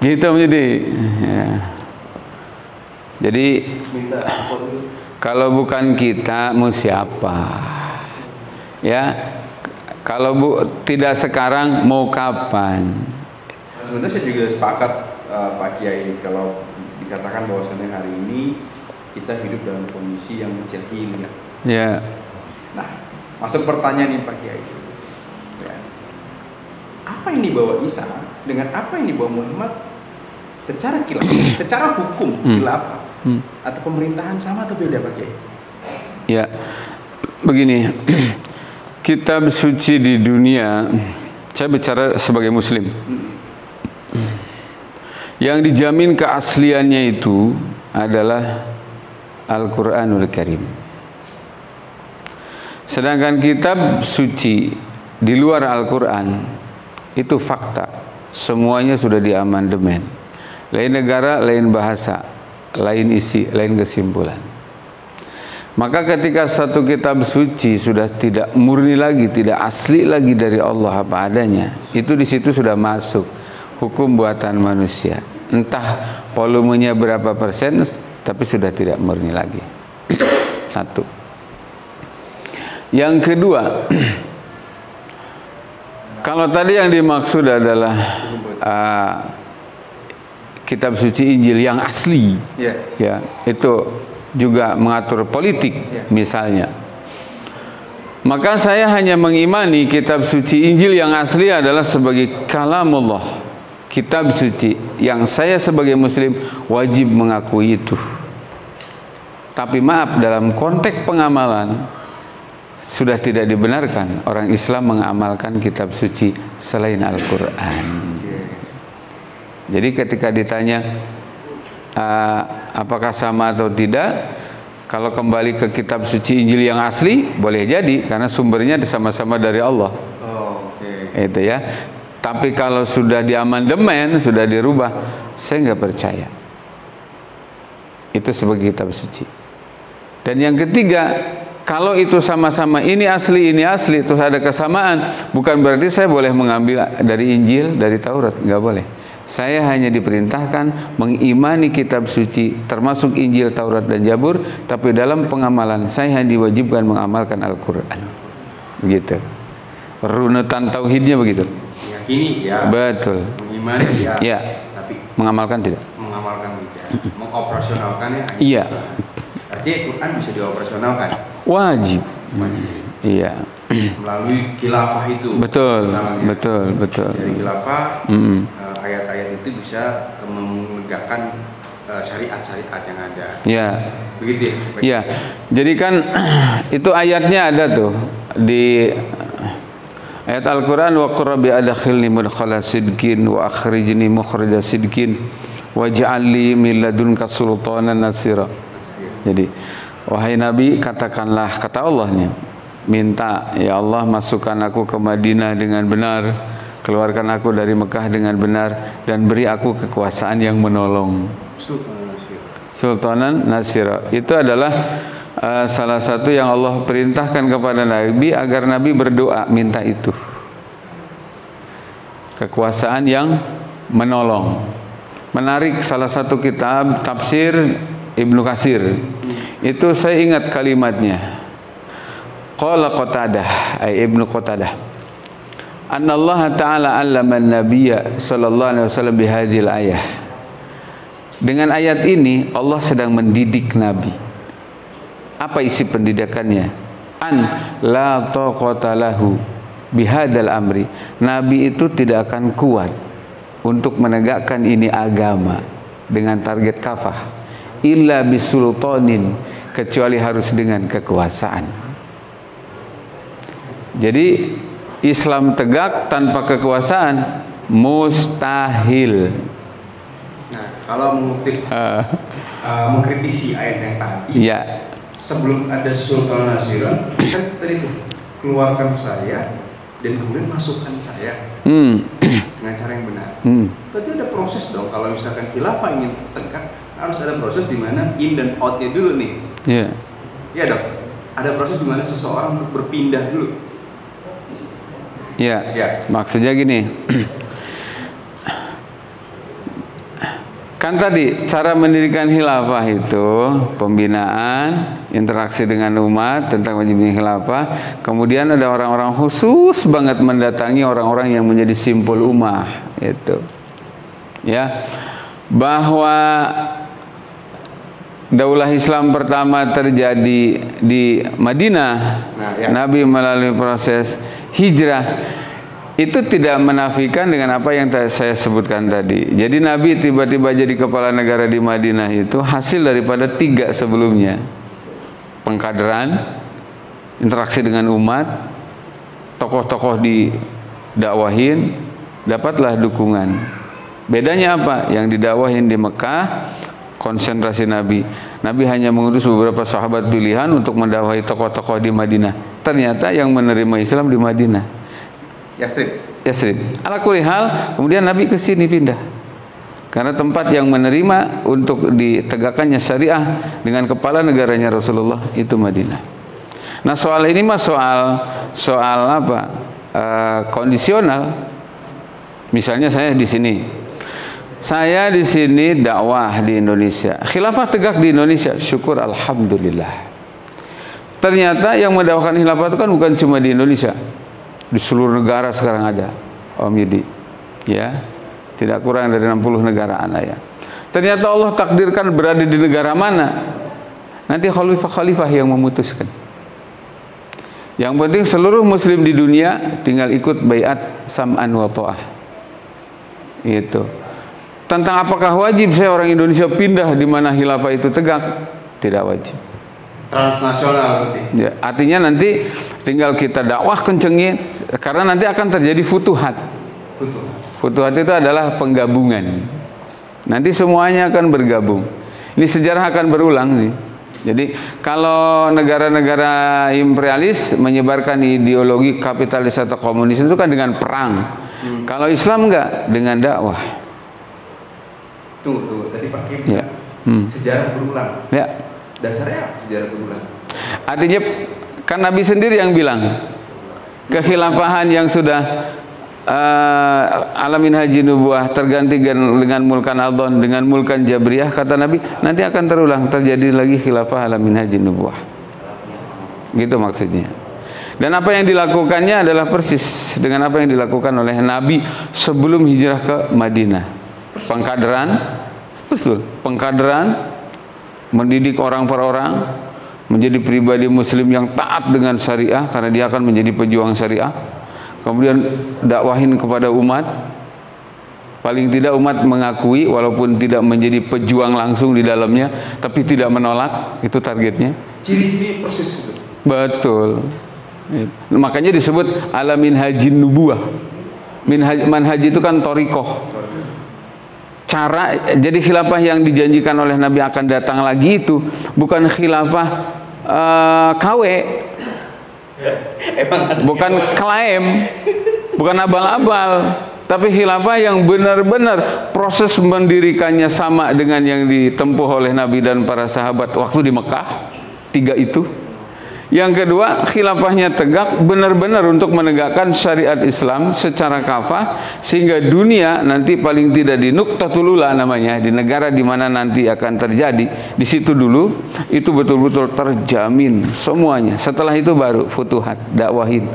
Gitu menjadi. Ya. Jadi kalau bukan kita mau siapa? Ya, kalau tidak sekarang mau kapan? Sebenarnya saya juga sepakat Pak Kiai kalau dikatakan bahwasannya hari ini kita hidup dalam kondisi yang jahil ya. Ya. Nah, masuk pertanyaan nih Pak Kiai. Ya. Apa yang dibawa Isa dengan apa yang dibawa Muhammad secara khilafah, secara hukum khilafah Atau pemerintahan sama atau beda Pak Kiai? Ya, begini, kitab suci di dunia, saya bicara sebagai muslim, yang dijamin keasliannya itu adalah Al-Quranul Karim. Sedangkan kitab suci di luar Al-Quran itu fakta, semuanya sudah diamandemen. Lain negara, lain bahasa, lain isi, lain kesimpulan. Maka ketika satu kitab suci sudah tidak murni lagi, tidak asli lagi dari Allah apa adanya, itu di situ sudah masuk hukum buatan manusia. Entah volumenya berapa persen, tapi sudah tidak murni lagi. Satu. Yang kedua, kalau tadi yang dimaksud adalah kitab suci Injil yang asli, ya, itu juga mengatur politik, misalnya. Maka saya hanya mengimani kitab suci Injil yang asli adalah sebagai kalamullah, kitab suci yang saya sebagai muslim wajib mengakui itu. Tapi maaf, dalam konteks pengamalan sudah tidak dibenarkan orang Islam mengamalkan kitab suci selain Al-Quran. Jadi ketika ditanya apakah sama atau tidak, kalau kembali ke kitab suci Injil yang asli boleh jadi, karena sumbernya sama-sama dari Allah. Itu ya. Tapi kalau sudah diamandemen, sudah dirubah, saya nggak percaya itu sebagai kitab suci. Dan yang ketiga, kalau itu sama-sama ini asli, terus ada kesamaan, bukan berarti saya boleh mengambil dari Injil, dari Taurat, nggak boleh. Saya hanya diperintahkan mengimani kitab suci, termasuk Injil, Taurat, dan Zabur, tapi dalam pengamalan saya hanya diwajibkan mengamalkan Al-Quran. Begitu. Runutan tauhidnya begitu. Meyakini ya. Betul. Mengimani ya. Ya. Tapi mengamalkan tidak. Mengamalkan tidak. Mengoperasionalkannya hanya. Iya. Artinya Quran bisa dioperasionalkan. Wajib. Iya. Melalui khilafah itu. Betul. Namanya. Betul. Dari khilafah, ayat-ayat itu bisa menegakkan syariat-syariat yang ada. Ya. Begitu ya? Ya. Jadi kan itu ayatnya ada tuh di ayat Al-Quran, wa qur rabbi adkhilni mudkhala sidqin wa akhrijni mukhraja sidqin waj'al li min ladunka sultanan nasira. Jadi wahai Nabi, katakanlah, kata Allahnya, minta ya Allah masukkan aku ke Madinah dengan benar, keluarkan aku dari Mekah dengan benar, dan beri aku kekuasaan yang menolong. Sultanan nasira. Itu adalah salah satu yang Allah perintahkan kepada Nabi agar Nabi berdoa minta itu, kekuasaan yang menolong. Menarik, salah satu kitab tafsir Ibnu Katsir itu saya ingat kalimatnya, qala Qatadah, Ibnu Qatadah, anna Allah Ta'ala 'allama an-nabiyya sallallahu alaihi wasallam bihadhil ayah. Dengan ayat ini Allah sedang mendidik Nabi. Apa isi pendidikannya? An la taqata lahu bihadzal amri. Nabi itu tidak akan kuat untuk menegakkan ini agama dengan target kafah, illa bisultanin, kecuali harus dengan kekuasaan. Jadi Islam tegak tanpa kekuasaan mustahil. Nah, kalau mengutip mengkritisi ayat yang tadi, ya, sebelum ada Sultan Nasiran, kan tadi itu keluarkan saya dan kemudian masukkan saya dengan cara yang benar. Berarti ada proses dong. Kalau misalkan khilafah ingin tegak, harus ada proses di mana in dan outnya dulu nih. Iya. Iya dong. Ada proses di mana seseorang untuk berpindah dulu. Iya. Ya. Maksudnya gini. Kan tadi cara mendirikan khilafah itu pembinaan, interaksi dengan umat tentang wajibnya khilafah. Kemudian ada orang-orang khusus banget mendatangi orang-orang yang menjadi simpul ummah itu. Ya. Bahwa Daulah Islam pertama terjadi di Madinah. Nabi melalui proses hijrah itu tidak menafikan dengan apa yang saya sebutkan tadi. Jadi Nabi tiba-tiba jadi kepala negara di Madinah itu hasil daripada 3 sebelumnya. Pengkaderan, interaksi dengan umat, tokoh-tokoh didakwahin, dapatlah dukungan. Bedanya apa? Yang didakwahin di Mekah, konsentrasi Nabi. Nabi hanya mengutus beberapa sahabat pilihan untuk mendakwahi tokoh-tokoh di Madinah. Ternyata yang menerima Islam di Madinah. Yasrib. Ala kulli hal, kemudian Nabi ke sini pindah. Karena tempat yang menerima untuk ditegakkannya syariah dengan kepala negaranya Rasulullah itu Madinah. Nah, soal ini mah soal apa? Kondisional. Misalnya saya di sini. Saya di sini dakwah di Indonesia. Khilafah tegak di Indonesia. Syukur alhamdulillah. Ternyata yang mendakwakan khilafah itu kan bukan cuma di Indonesia. Di seluruh negara sekarang ada, Om Yudi, ya, tidak kurang dari 60 negara ya. Ternyata Allah takdirkan berada di negara mana, nanti khalifah yang memutuskan. Yang penting seluruh Muslim di dunia tinggal ikut baiat sam'an wa ta'ah. Itu. Tentang apakah wajib saya orang Indonesia pindah di mana khilafah itu tegak? Tidak wajib. Transnasional berarti. Ya, artinya nanti tinggal kita dakwah kencengin, karena nanti akan terjadi futuhat. Futuhat itu adalah penggabungan. Nanti semuanya akan bergabung. Ini sejarah akan berulang nih. Jadi kalau negara-negara imperialis menyebarkan ideologi kapitalis atau komunis itu kan dengan perang. Kalau Islam enggak, dengan dakwah. Tuh, tadi Pak Kim ya. Sejarah berulang. Ya. Dasarnya sejarah berulang. Artinya kan Nabi sendiri yang bilang kekhilafahan yang sudah alamin haji nubuah terganti dengan mulkan Adhan, dengan mulkan Jabriyah, kata Nabi nanti akan terulang, terjadi lagi khilafah alamin haji nubuah. Gitu maksudnya. Dan apa yang dilakukannya adalah persis dengan apa yang dilakukan oleh Nabi sebelum hijrah ke Madinah. Pengkaderan, betul, pengkaderan, mendidik orang per orang menjadi pribadi muslim yang taat dengan syariah karena dia akan menjadi pejuang syariah. Kemudian dakwahin kepada umat, paling tidak umat mengakui walaupun tidak menjadi pejuang langsung di dalamnya, tapi tidak menolak, itu targetnya. Ciri-ciri persis itu. Betul. Makanya disebut alamin hajin nubuah. Manhaj itu kan torikoh. Jadi khilafah yang dijanjikan oleh Nabi akan datang lagi itu bukan khilafah KW, bukan klaim, bukan abal-abal, tapi khilafah yang benar-benar proses mendirikannya sama dengan yang ditempuh oleh Nabi dan para sahabat waktu di Mekah. 3 itu. Yang kedua, khilafahnya tegak benar-benar untuk menegakkan syariat Islam secara kafah sehingga dunia nanti paling tidak di Nuqtatul Ula namanya, di negara di mana nanti akan terjadi, di situ dulu itu betul-betul terjamin semuanya. Setelah itu baru futuhat, dakwahin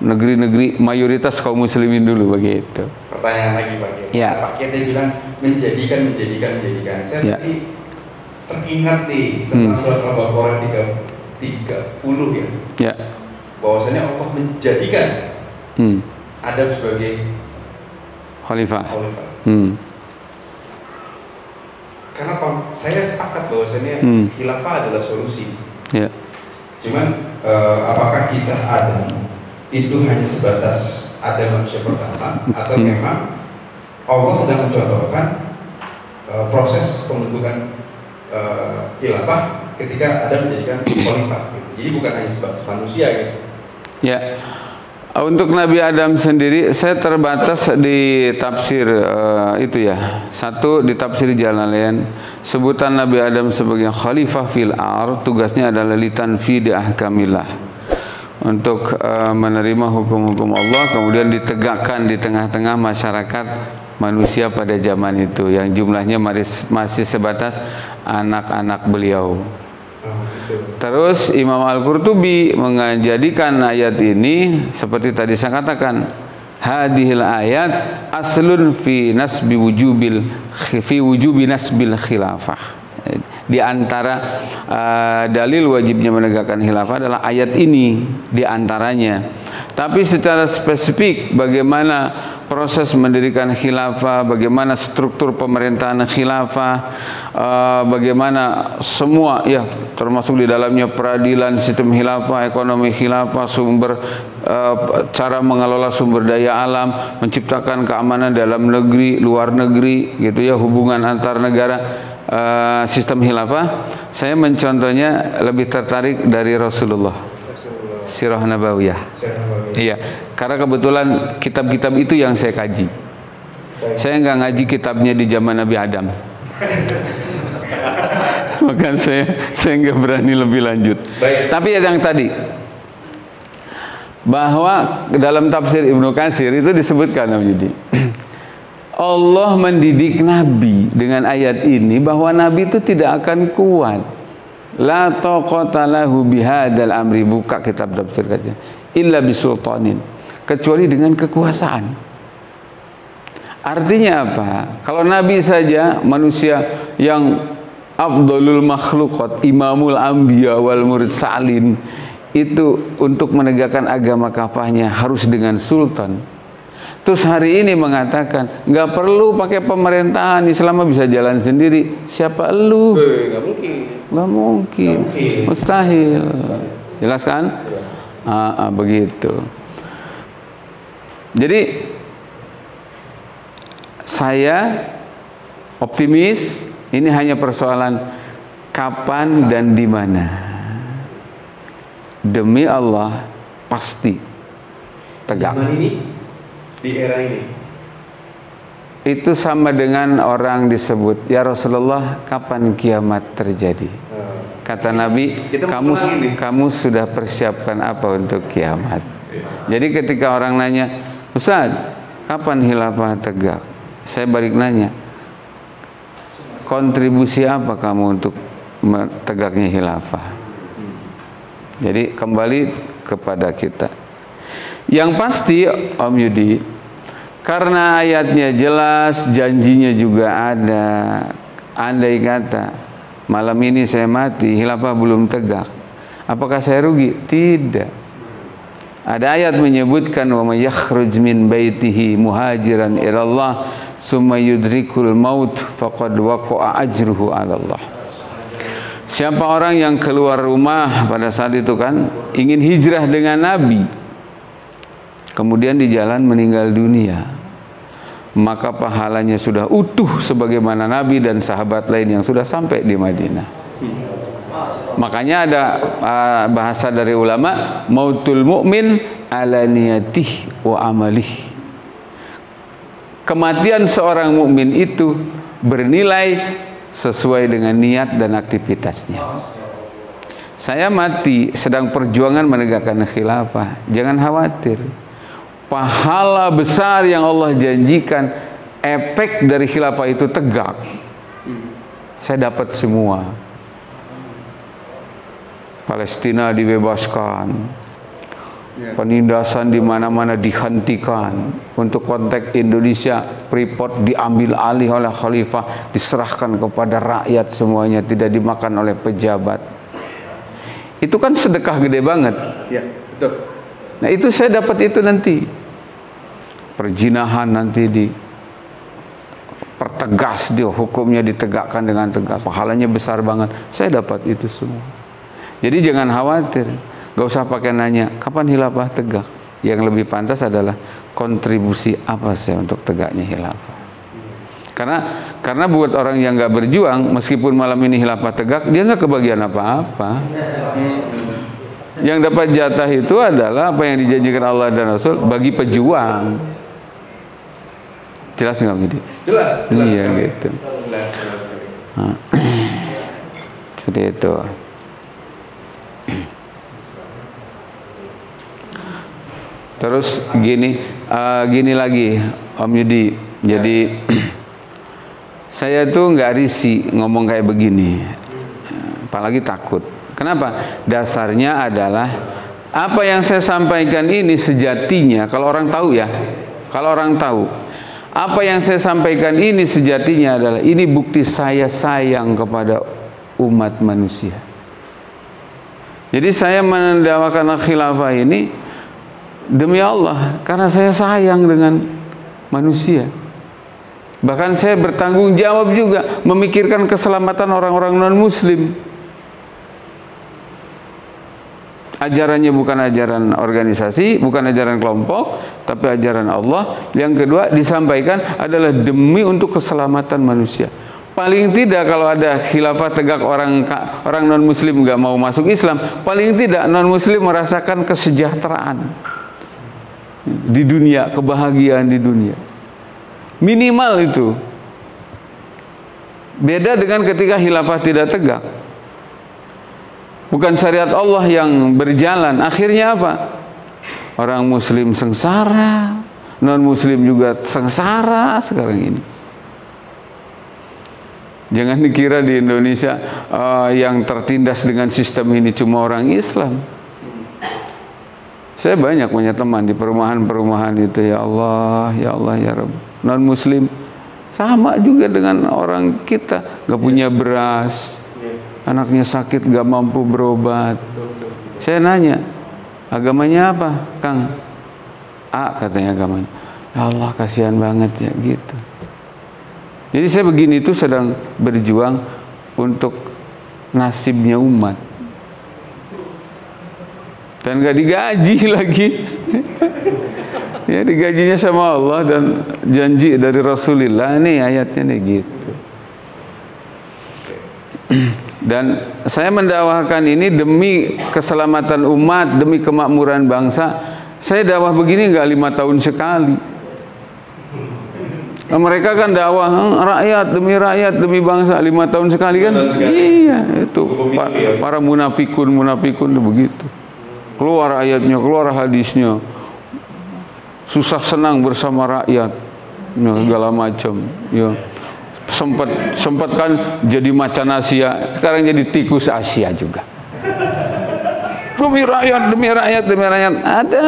negeri-negeri mayoritas kaum muslimin dulu begitu. Pertanyaan lagi Pak Kiai. Ya. Pak Kiai bilang menjadikan. Saya tadi teringat nih tentang surat Al-Baqarah 30 ya. Ya. Bahwasanya Allah menjadikan Adam sebagai khalifah. Karena saya sepakat bahwasanya khilafah adalah solusi. Ya. Cuman apakah kisah Adam itu hanya sebatas ada manusia pertama atau memang Allah sedang mencontohkan proses pembentukan khilafah ketika ada menjadikan khalifah gitu. Jadi bukan hanya sebatas manusia gitu. Ya. Untuk Nabi Adam sendiri saya terbatas di tafsir itu ya. Satu di tafsir Jalalain sebutan Nabi Adam sebagai khalifah fil ard, tugasnya adalah litanfi di ahkamillah, untuk menerima hukum-hukum Allah kemudian ditegakkan di tengah-tengah masyarakat manusia pada zaman itu yang jumlahnya masih sebatas anak-anak beliau. Terus Imam Al-Qurtubi menjadikan ayat ini seperti tadi saya katakan, hadhil ayat aslun fi wujubi nasbil khilafah. Di antara dalil wajibnya menegakkan khilafah adalah ayat ini di antaranya. Tapi secara spesifik bagaimana proses mendirikan khilafah, bagaimana struktur pemerintahan khilafah, bagaimana semua ya termasuk di dalamnya peradilan, sistem khilafah, ekonomi khilafah, sumber cara mengelola sumber daya alam, menciptakan keamanan dalam negeri, luar negeri gitu ya, hubungan antar negara, sistem khilafah. Saya mencontohnya lebih tertarik dari Rasulullah. Sirah Nabawiyah. Iya, karena kebetulan kitab-kitab itu yang saya kaji. Saya nggak ngaji kitabnya di zaman Nabi Adam. Maka saya nggak berani lebih lanjut. Tapi yang tadi, bahwa dalam tafsir Ibnu Katsir itu disebutkan, jadi Allah mendidik Nabi dengan ayat ini bahwa Nabi itu tidak akan kuat. La taqata lahu bihadzal amri, buka kitab tafsir kajian, illa bisultanin, kecuali dengan kekuasaan. Artinya apa? Kalau Nabi saja manusia yang afdalul makhluqat, imamul anbiya wal mursalin, itu untuk menegakkan agama kafahnya harus dengan sultan. Terus hari ini mengatakan nggak perlu pakai pemerintahan, Islam bisa jalan sendiri. Siapa elu? Nggak mungkin. Nggak mungkin. Mustahil. Jelas kan? Begitu. Jadi saya optimis, ini hanya persoalan kapan dan di mana. Demi Allah pasti tegak. Di era ini itu sama dengan orang disebut, ya Rasulullah, kapan kiamat terjadi? Kata Nabi, kamu sudah persiapkan apa untuk kiamat? Jadi ketika orang nanya, Ustaz, kapan khilafah tegak? Saya balik nanya, kontribusi apa kamu untuk tegaknya khilafah? Jadi kembali kepada kita. Yang pasti Om Yudi, karena ayatnya jelas, janjinya juga ada. Andai kata malam ini saya mati, khilafah belum tegak, apakah saya rugi? Tidak. Ada ayat menyebutkan, wa may yakhruj min baitihi muhajiran ilallah summa yudrikul maut faqad waqa'a ajruhu 'ala Allah. Siapa orang yang keluar rumah pada saat itu kan ingin hijrah dengan Nabi, kemudian di jalan meninggal dunia, maka pahalanya sudah utuh sebagaimana Nabi dan sahabat lain yang sudah sampai di Madinah. Makanya ada bahasa dari ulama, mautul mu'min ala niyatih wa amalih. Kematian seorang mukmin itu bernilai sesuai dengan niat dan aktivitasnya. Saya mati sedang perjuangan menegakkan khilafah, jangan khawatir. Pahala besar yang Allah janjikan, efek dari khilafah itu tegak, saya dapat semua. Palestina dibebaskan, penindasan di mana-mana dihentikan. Untuk konteks Indonesia, Freeport diambil alih oleh khalifah, diserahkan kepada rakyat semuanya, tidak dimakan oleh pejabat. Itu kan sedekah gede banget. Ya, betul. Nah itu saya dapat itu nanti. Perzinahan nanti dipertegas, hukumnya ditegakkan dengan tegas, pahalanya besar banget. Saya dapat itu semua. Jadi jangan khawatir, gak usah pakai nanya kapan khilafah tegak. Yang lebih pantas adalah kontribusi apa saya untuk tegaknya khilafah. Karena buat orang yang gak berjuang, meskipun malam ini khilafah tegak, dia gak kebagian apa-apa. Yang dapat jatah itu adalah apa yang dijanjikan Allah dan Rasul bagi pejuang. Jelas nggak Midi? Jelas. Iya gitu. Seperti itu. Terus gini lagi Om Yudi. Jadi saya tuh nggak risih ngomong kayak begini, apalagi takut. Kenapa? Dasarnya adalah apa yang saya sampaikan ini sejatinya, kalau orang tahu ya, kalau orang tahu, apa yang saya sampaikan ini sejatinya adalah ini bukti saya sayang kepada umat manusia. Jadi saya mendakwakan khilafah ini demi Allah, karena saya sayang dengan manusia. Bahkan saya bertanggung jawab juga memikirkan keselamatan orang-orang non-muslim. Ajarannya bukan ajaran organisasi, bukan ajaran kelompok, tapi ajaran Allah. Yang kedua, disampaikan adalah demi untuk keselamatan manusia. Paling tidak kalau ada khilafah tegak, orang non muslim nggak mau masuk Islam, paling tidak non muslim merasakan kesejahteraan di dunia, kebahagiaan di dunia, minimal itu. Beda dengan ketika khilafah tidak tegak, bukan syariat Allah yang berjalan, akhirnya apa? Orang muslim sengsara, non muslim juga sengsara sekarang ini. Jangan dikira di Indonesia yang tertindas dengan sistem ini cuma orang Islam. Saya banyak punya teman di perumahan-perumahan itu, ya Allah, ya Allah, ya Rabb. Non muslim sama juga dengan orang kita, gak punya beras, anaknya sakit gak mampu berobat. Saya nanya, agamanya apa, Kang? A, katanya agamanya. Ya Allah, kasihan banget ya, gitu. Jadi saya begini itu sedang berjuang untuk nasibnya umat, dan gak digaji lagi. Ya, digajinya sama Allah dan janji dari Rasulullah. Ini ayatnya nih gitu. Dan saya mendakwahkan ini demi keselamatan umat, demi kemakmuran bangsa. Saya dakwah begini nggak 5 tahun sekali. Nah, mereka kan dakwah rakyat demi bangsa 5 tahun sekali kan? Iya, itu para munafikun itu begitu. Keluar ayatnya, keluar hadisnya, susah senang bersama rakyat, ya, segala macam. Ya. Sempat kan jadi macan Asia, sekarang jadi tikus Asia juga. Demi rakyat, ada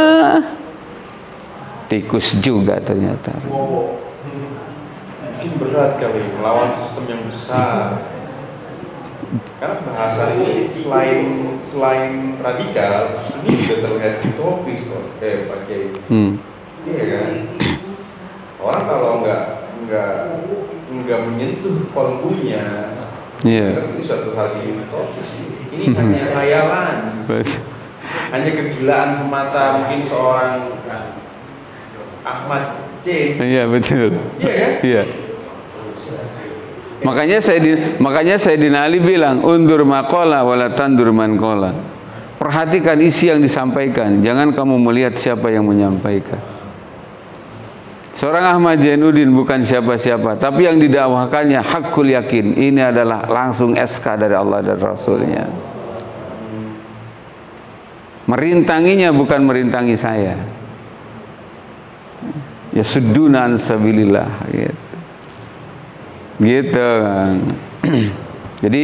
tikus juga ternyata. Mungkin berat kali melawan sistem yang besar. Karena bahasa ini selain radikal, ini juga terlihat utopis kok, pakai. Iya kan? Orang kalau nggak menyentuh kolbunya, ini suatu hal yang utopis. Ini hanya khayalan, hanya kegilaan semata, mungkin seorang Ahmad C. Iya betul. Iya kan? Iya. Makanya Sayyidina Ali bilang, undur maqala wala tandur man qala. Perhatikan isi yang disampaikan, jangan kamu melihat siapa yang menyampaikan. Seorang Ahmad Zainuddin bukan siapa-siapa, tapi yang didakwahkannya hakul yakin. Ini adalah langsung SK dari Allah dan Rasulnya. Merintanginya bukan merintangi saya. Ya sudduna an sabilillah gitu. Gitu. Jadi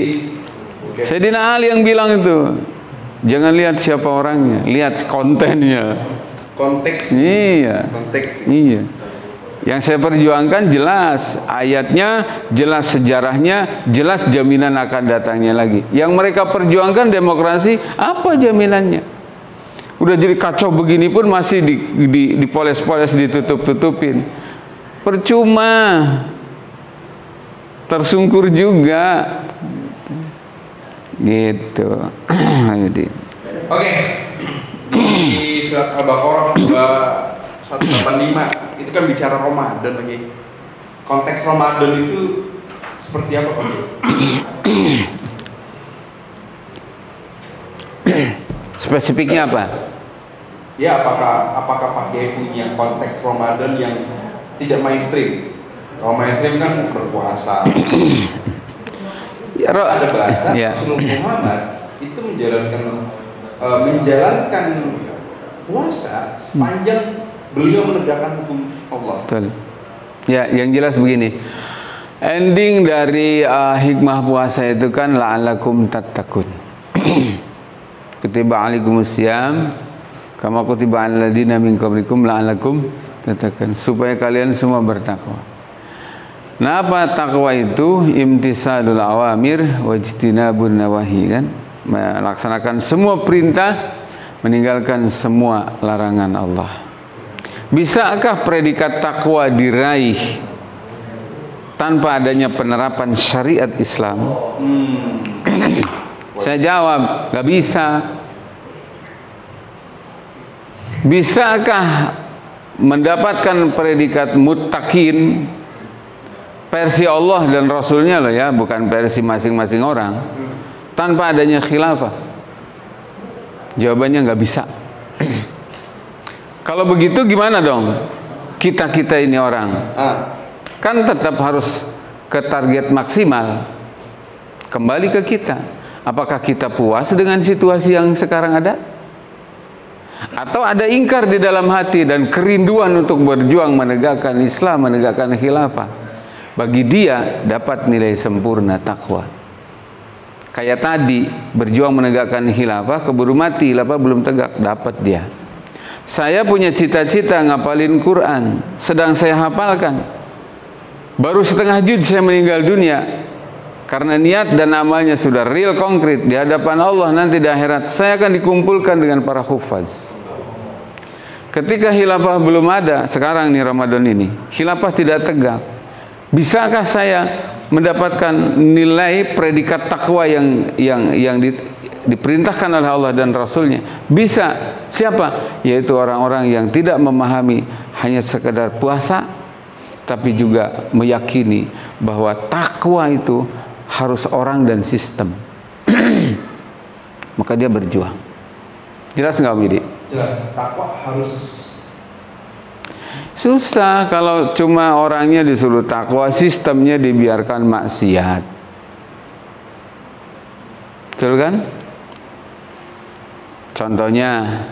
Sayyidina Ali yang bilang itu, jangan lihat siapa orangnya, lihat kontennya. Konteks. Iya. Konteks. Iya. Yang saya perjuangkan jelas ayatnya, jelas sejarahnya, jelas jaminan akan datangnya lagi. Yang mereka perjuangkan demokrasi, apa jaminannya? Udah jadi kacau begini pun masih dipoles-poles, ditutup-tutupin. Percuma. Tersungkur juga. Gitu. Oke. Di surat Al-Baqarah 185 itu kan bicara Ramadan lagi. Konteks Ramadan itu seperti apa, Pak? Spesifiknya apa? Ya, apakah Pak Kiai punya konteks Ramadan yang tidak mainstream? Kalau mainstream kan berpuasa. Ya, ada bahasa ya. Rasulullah Muhammad itu menjalankan puasa sepanjang beliau menegakkan hukum Allah. Betul. Ya, yang jelas begini. Ending dari hikmah puasa itu kan la'allakum tattaqun. Kutiba alaikumusiyam kama kutiba alal ladzina min qablikum la'allakum tattaqun, supaya kalian semua bertakwa. Nah, apa takwa itu? Imtisalul awamir wajtinabun nawahi, kan? Melaksanakan semua perintah meninggalkan semua larangan Allah. Bisakah predikat takwa diraih tanpa adanya penerapan syariat Islam? Saya jawab, gak bisa. Bisakah mendapatkan predikat muttaqin versi Allah dan Rasulnya loh ya, bukan versi masing-masing orang, tanpa adanya khilafah? Jawabannya nggak bisa. Kalau begitu gimana dong kita ini orang? Kan tetap harus ke target maksimal. Kembali ke kita, apakah kita puas dengan situasi yang sekarang ada? Atau ada ingkar di dalam hati dan kerinduan untuk berjuang menegakkan Islam, menegakkan khilafah? Bagi dia dapat nilai sempurna takwa. Kayak tadi, berjuang menegakkan khilafah, keburu mati, khilafah belum tegak, dapat dia. Saya punya cita-cita ngapalin Quran, sedang saya hafalkan. Baru setengah juz saya meninggal dunia. Karena niat dan amalnya sudah real konkret di hadapan Allah nanti di akhirat, saya akan dikumpulkan dengan para hufaz. Ketika khilafah belum ada, sekarang nih Ramadan ini, khilafah tidak tegak. Bisakah saya mendapatkan nilai predikat takwa yang diperintahkan oleh Allah dan Rasulnya? Bisa. Siapa? Yaitu orang-orang yang tidak memahami hanya sekedar puasa, tapi juga meyakini bahwa takwa itu harus orang dan sistem. Maka dia berjuang. Jelas nggak Om Yudi? Jelas. Takwa harus. Susah kalau cuma orangnya disuruh takwa, sistemnya dibiarkan maksiat. Betul kan? Contohnya.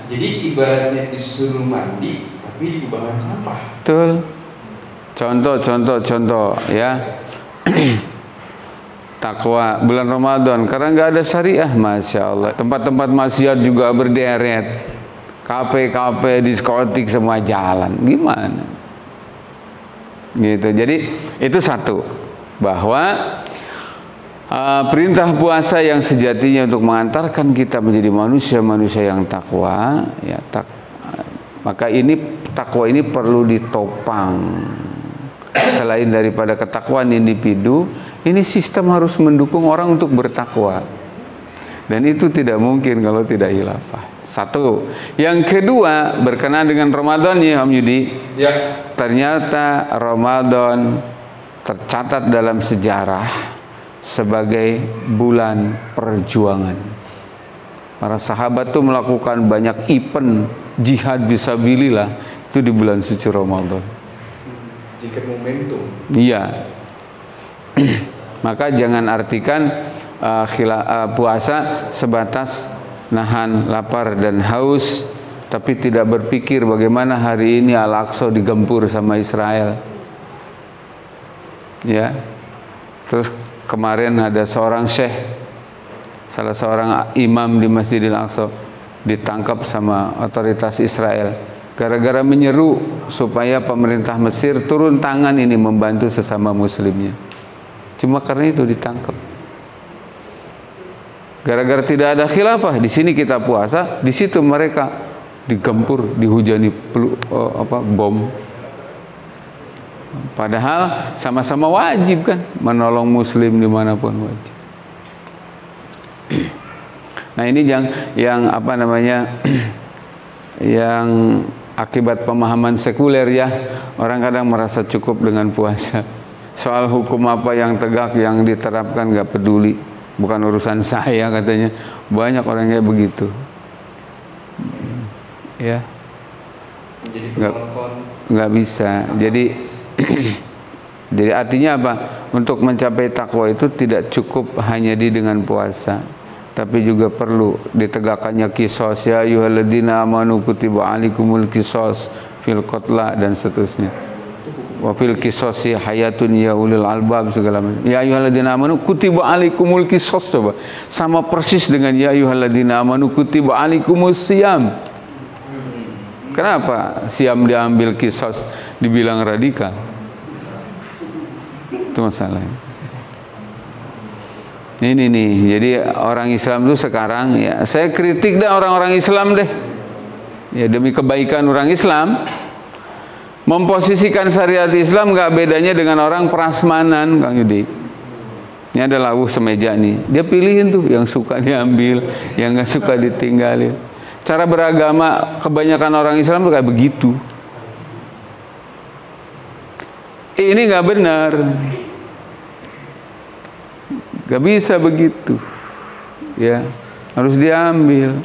Jadi ibaratnya disuruh mandi, tapi di kubangan sampah. Betul. Contoh ya. Takwa bulan Ramadan karena nggak ada syariah, masya Allah. Tempat-tempat maksiat juga berderet, kafe, diskotik semua jalan. Gimana? Gitu. Jadi itu satu, bahwa perintah puasa yang sejatinya untuk mengantarkan kita menjadi manusia yang takwa, ya maka ini takwa ini perlu ditopang. Selain daripada ketakwaan individu, ini sistem harus mendukung orang untuk bertakwa. Dan itu tidak mungkin kalau tidak khilafah. Satu. Yang kedua, berkenaan dengan Ramadan ya Om Yudi. Ya. Ternyata Ramadan tercatat dalam sejarah sebagai bulan perjuangan. Para sahabat tuh melakukan banyak event jihad fisabilillah itu di bulan suci Ramadan. Jika momentum. Iya. Maka jangan artikan puasa sebatas nahan lapar dan haus, tapi tidak berpikir bagaimana hari ini Al-Aqsa digempur sama Israel. Ya. Terus kemarin ada seorang syekh, salah seorang imam di Masjidil Aqsa ditangkap sama otoritas Israel gara-gara menyeru supaya pemerintah Mesir turun tangan ini membantu sesama muslimnya. Cuma karena itu ditangkap. Gara-gara tidak ada khilafah, di sini kita puasa, di situ mereka digempur, dihujani bom. Padahal sama-sama wajib kan menolong muslim dimanapun wajib. Nah ini yang apa namanya yang akibat pemahaman sekuler ya, orang kadang merasa cukup dengan puasa. Soal hukum apa yang tegak yang diterapkan nggak peduli, bukan urusan saya katanya. Banyak orang kayak begitu. Ya, nggak bisa. Jadi artinya apa? Untuk mencapai takwa itu tidak cukup hanya dengan puasa, tapi juga perlu ditegakkannya qisas, ya ayyuhalladzina amanu kutiba alaikumul qisas fil qatla dan seterusnya. Wa fil qisasi hayatun ya ulil albab segala macam. Ya ayyuhalladzina amanu kutiba alaikumul qisas, coba. Sama persis dengan ya ayyuhalladzina amanu kutiba alaikumus siyam. Kenapa siam diambil qisas dibilang radikal? Itu masalahnya. Ini nih, jadi orang Islam tuh sekarang ya, saya kritik dah orang-orang Islam deh. Ya demi kebaikan orang Islam, memposisikan syariat Islam nggak bedanya dengan orang prasmanan, Kang Yudi. Ini ada lawuh semeja nih, dia pilihin tuh yang suka diambil, yang nggak suka ditinggalin. Cara beragama kebanyakan orang Islam tuh kayak begitu. Ini nggak benar, nggak bisa begitu, ya harus diambil.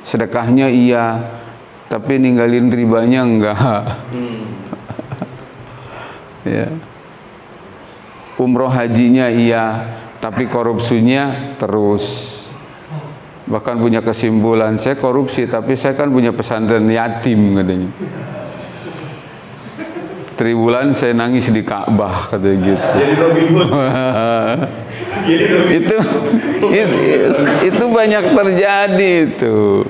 Sedekahnya iya, tapi ninggalin ribanya enggak. Ya. Umroh hajinya iya, tapi korupsinya terus. Bahkan punya kesimpulan, saya korupsi tapi saya kan punya pesantren yatim katanya. 3 bulan saya nangis di Ka'bah katanya gitu. itu banyak terjadi itu.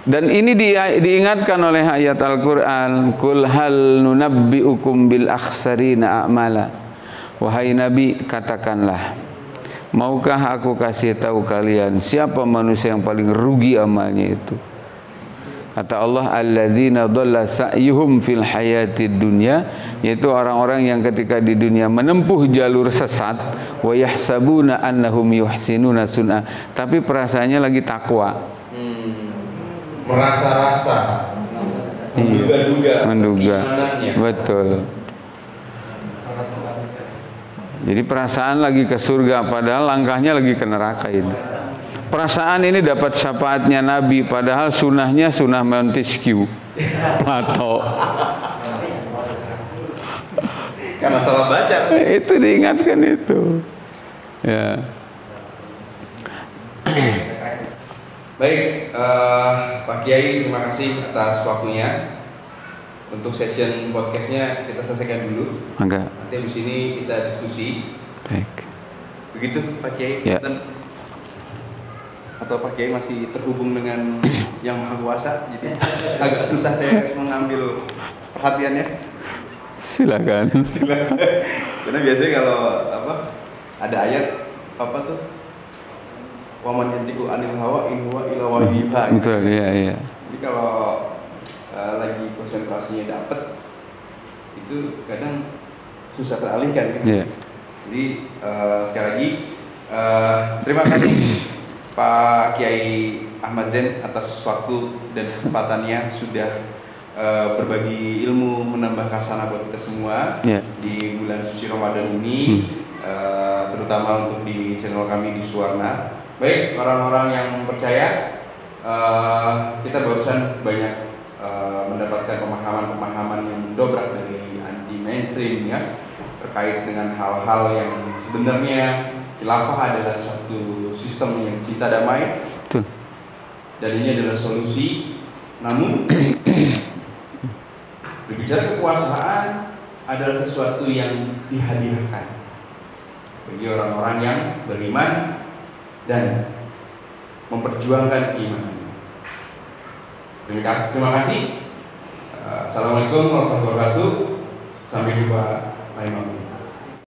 Dan ini diingatkan oleh ayat Al-Quran, Qul hal nunabbi'ukum bil akhsarina a'mala. Wahai Nabi, katakanlah, maukah aku kasih tahu kalian siapa manusia yang paling rugi amalnya itu? Kata Allah, alladzina dhalla sa'yuhum fil hayatid dunya, yaitu orang-orang yang ketika di dunia menempuh jalur sesat, wa yahsabuna annahum yuhsinuna sun'a, tapi perasaannya lagi takwa. Merasa-rasa, menduga-duga, betul. Jadi perasaan lagi ke surga, padahal langkahnya lagi ke neraka ini. Perasaan ini dapat syafaatnya Nabi, padahal sunnahnya sunnah Montesquieu. Atau karena salah baca. Itu diingatkan itu. Ya. Baik, Pak Kiai, terima kasih atas waktunya. Untuk session podcastnya kita selesaikan dulu. Enggak. Nanti habis ini kita diskusi. Baik. Begitu Pak Kiai. Ya. Atau Pak Kiai masih terhubung dengan Yang Maha Kuasa, jadi agak susah saya mengambil perhatiannya. Silakan. Karena biasanya kalau ada ayat tuh, waman yantiqu anil hawa in huwa illa wahyuha. Betul, iya. Jadi kalau lagi konsentrasinya dapet, itu kadang susah teralihkan. Iya. Jadi sekali lagi terima kasih Pak Kiai Ahmad Zain atas waktu dan kesempatannya sudah berbagi ilmu, menambah khasanah buat kita semua di bulan suci Ramadan ini, terutama untuk di channel kami di Suwarna. Baik, orang-orang yang percaya, kita barusan banyak mendapatkan pemahaman-pemahaman yang dobrak dari anti mainstream ya, terkait dengan hal-hal yang sebenarnya khilafah adalah satu sistem yang cinta damai. Betul. Dan ini adalah solusi. Namun berbicara kekuasaan adalah sesuatu yang dihadiahkan bagi orang-orang yang beriman dan memperjuangkan iman. Terima kasih. Assalamualaikum warahmatullahi wabarakatuh. Sampai jumpa lain waktu.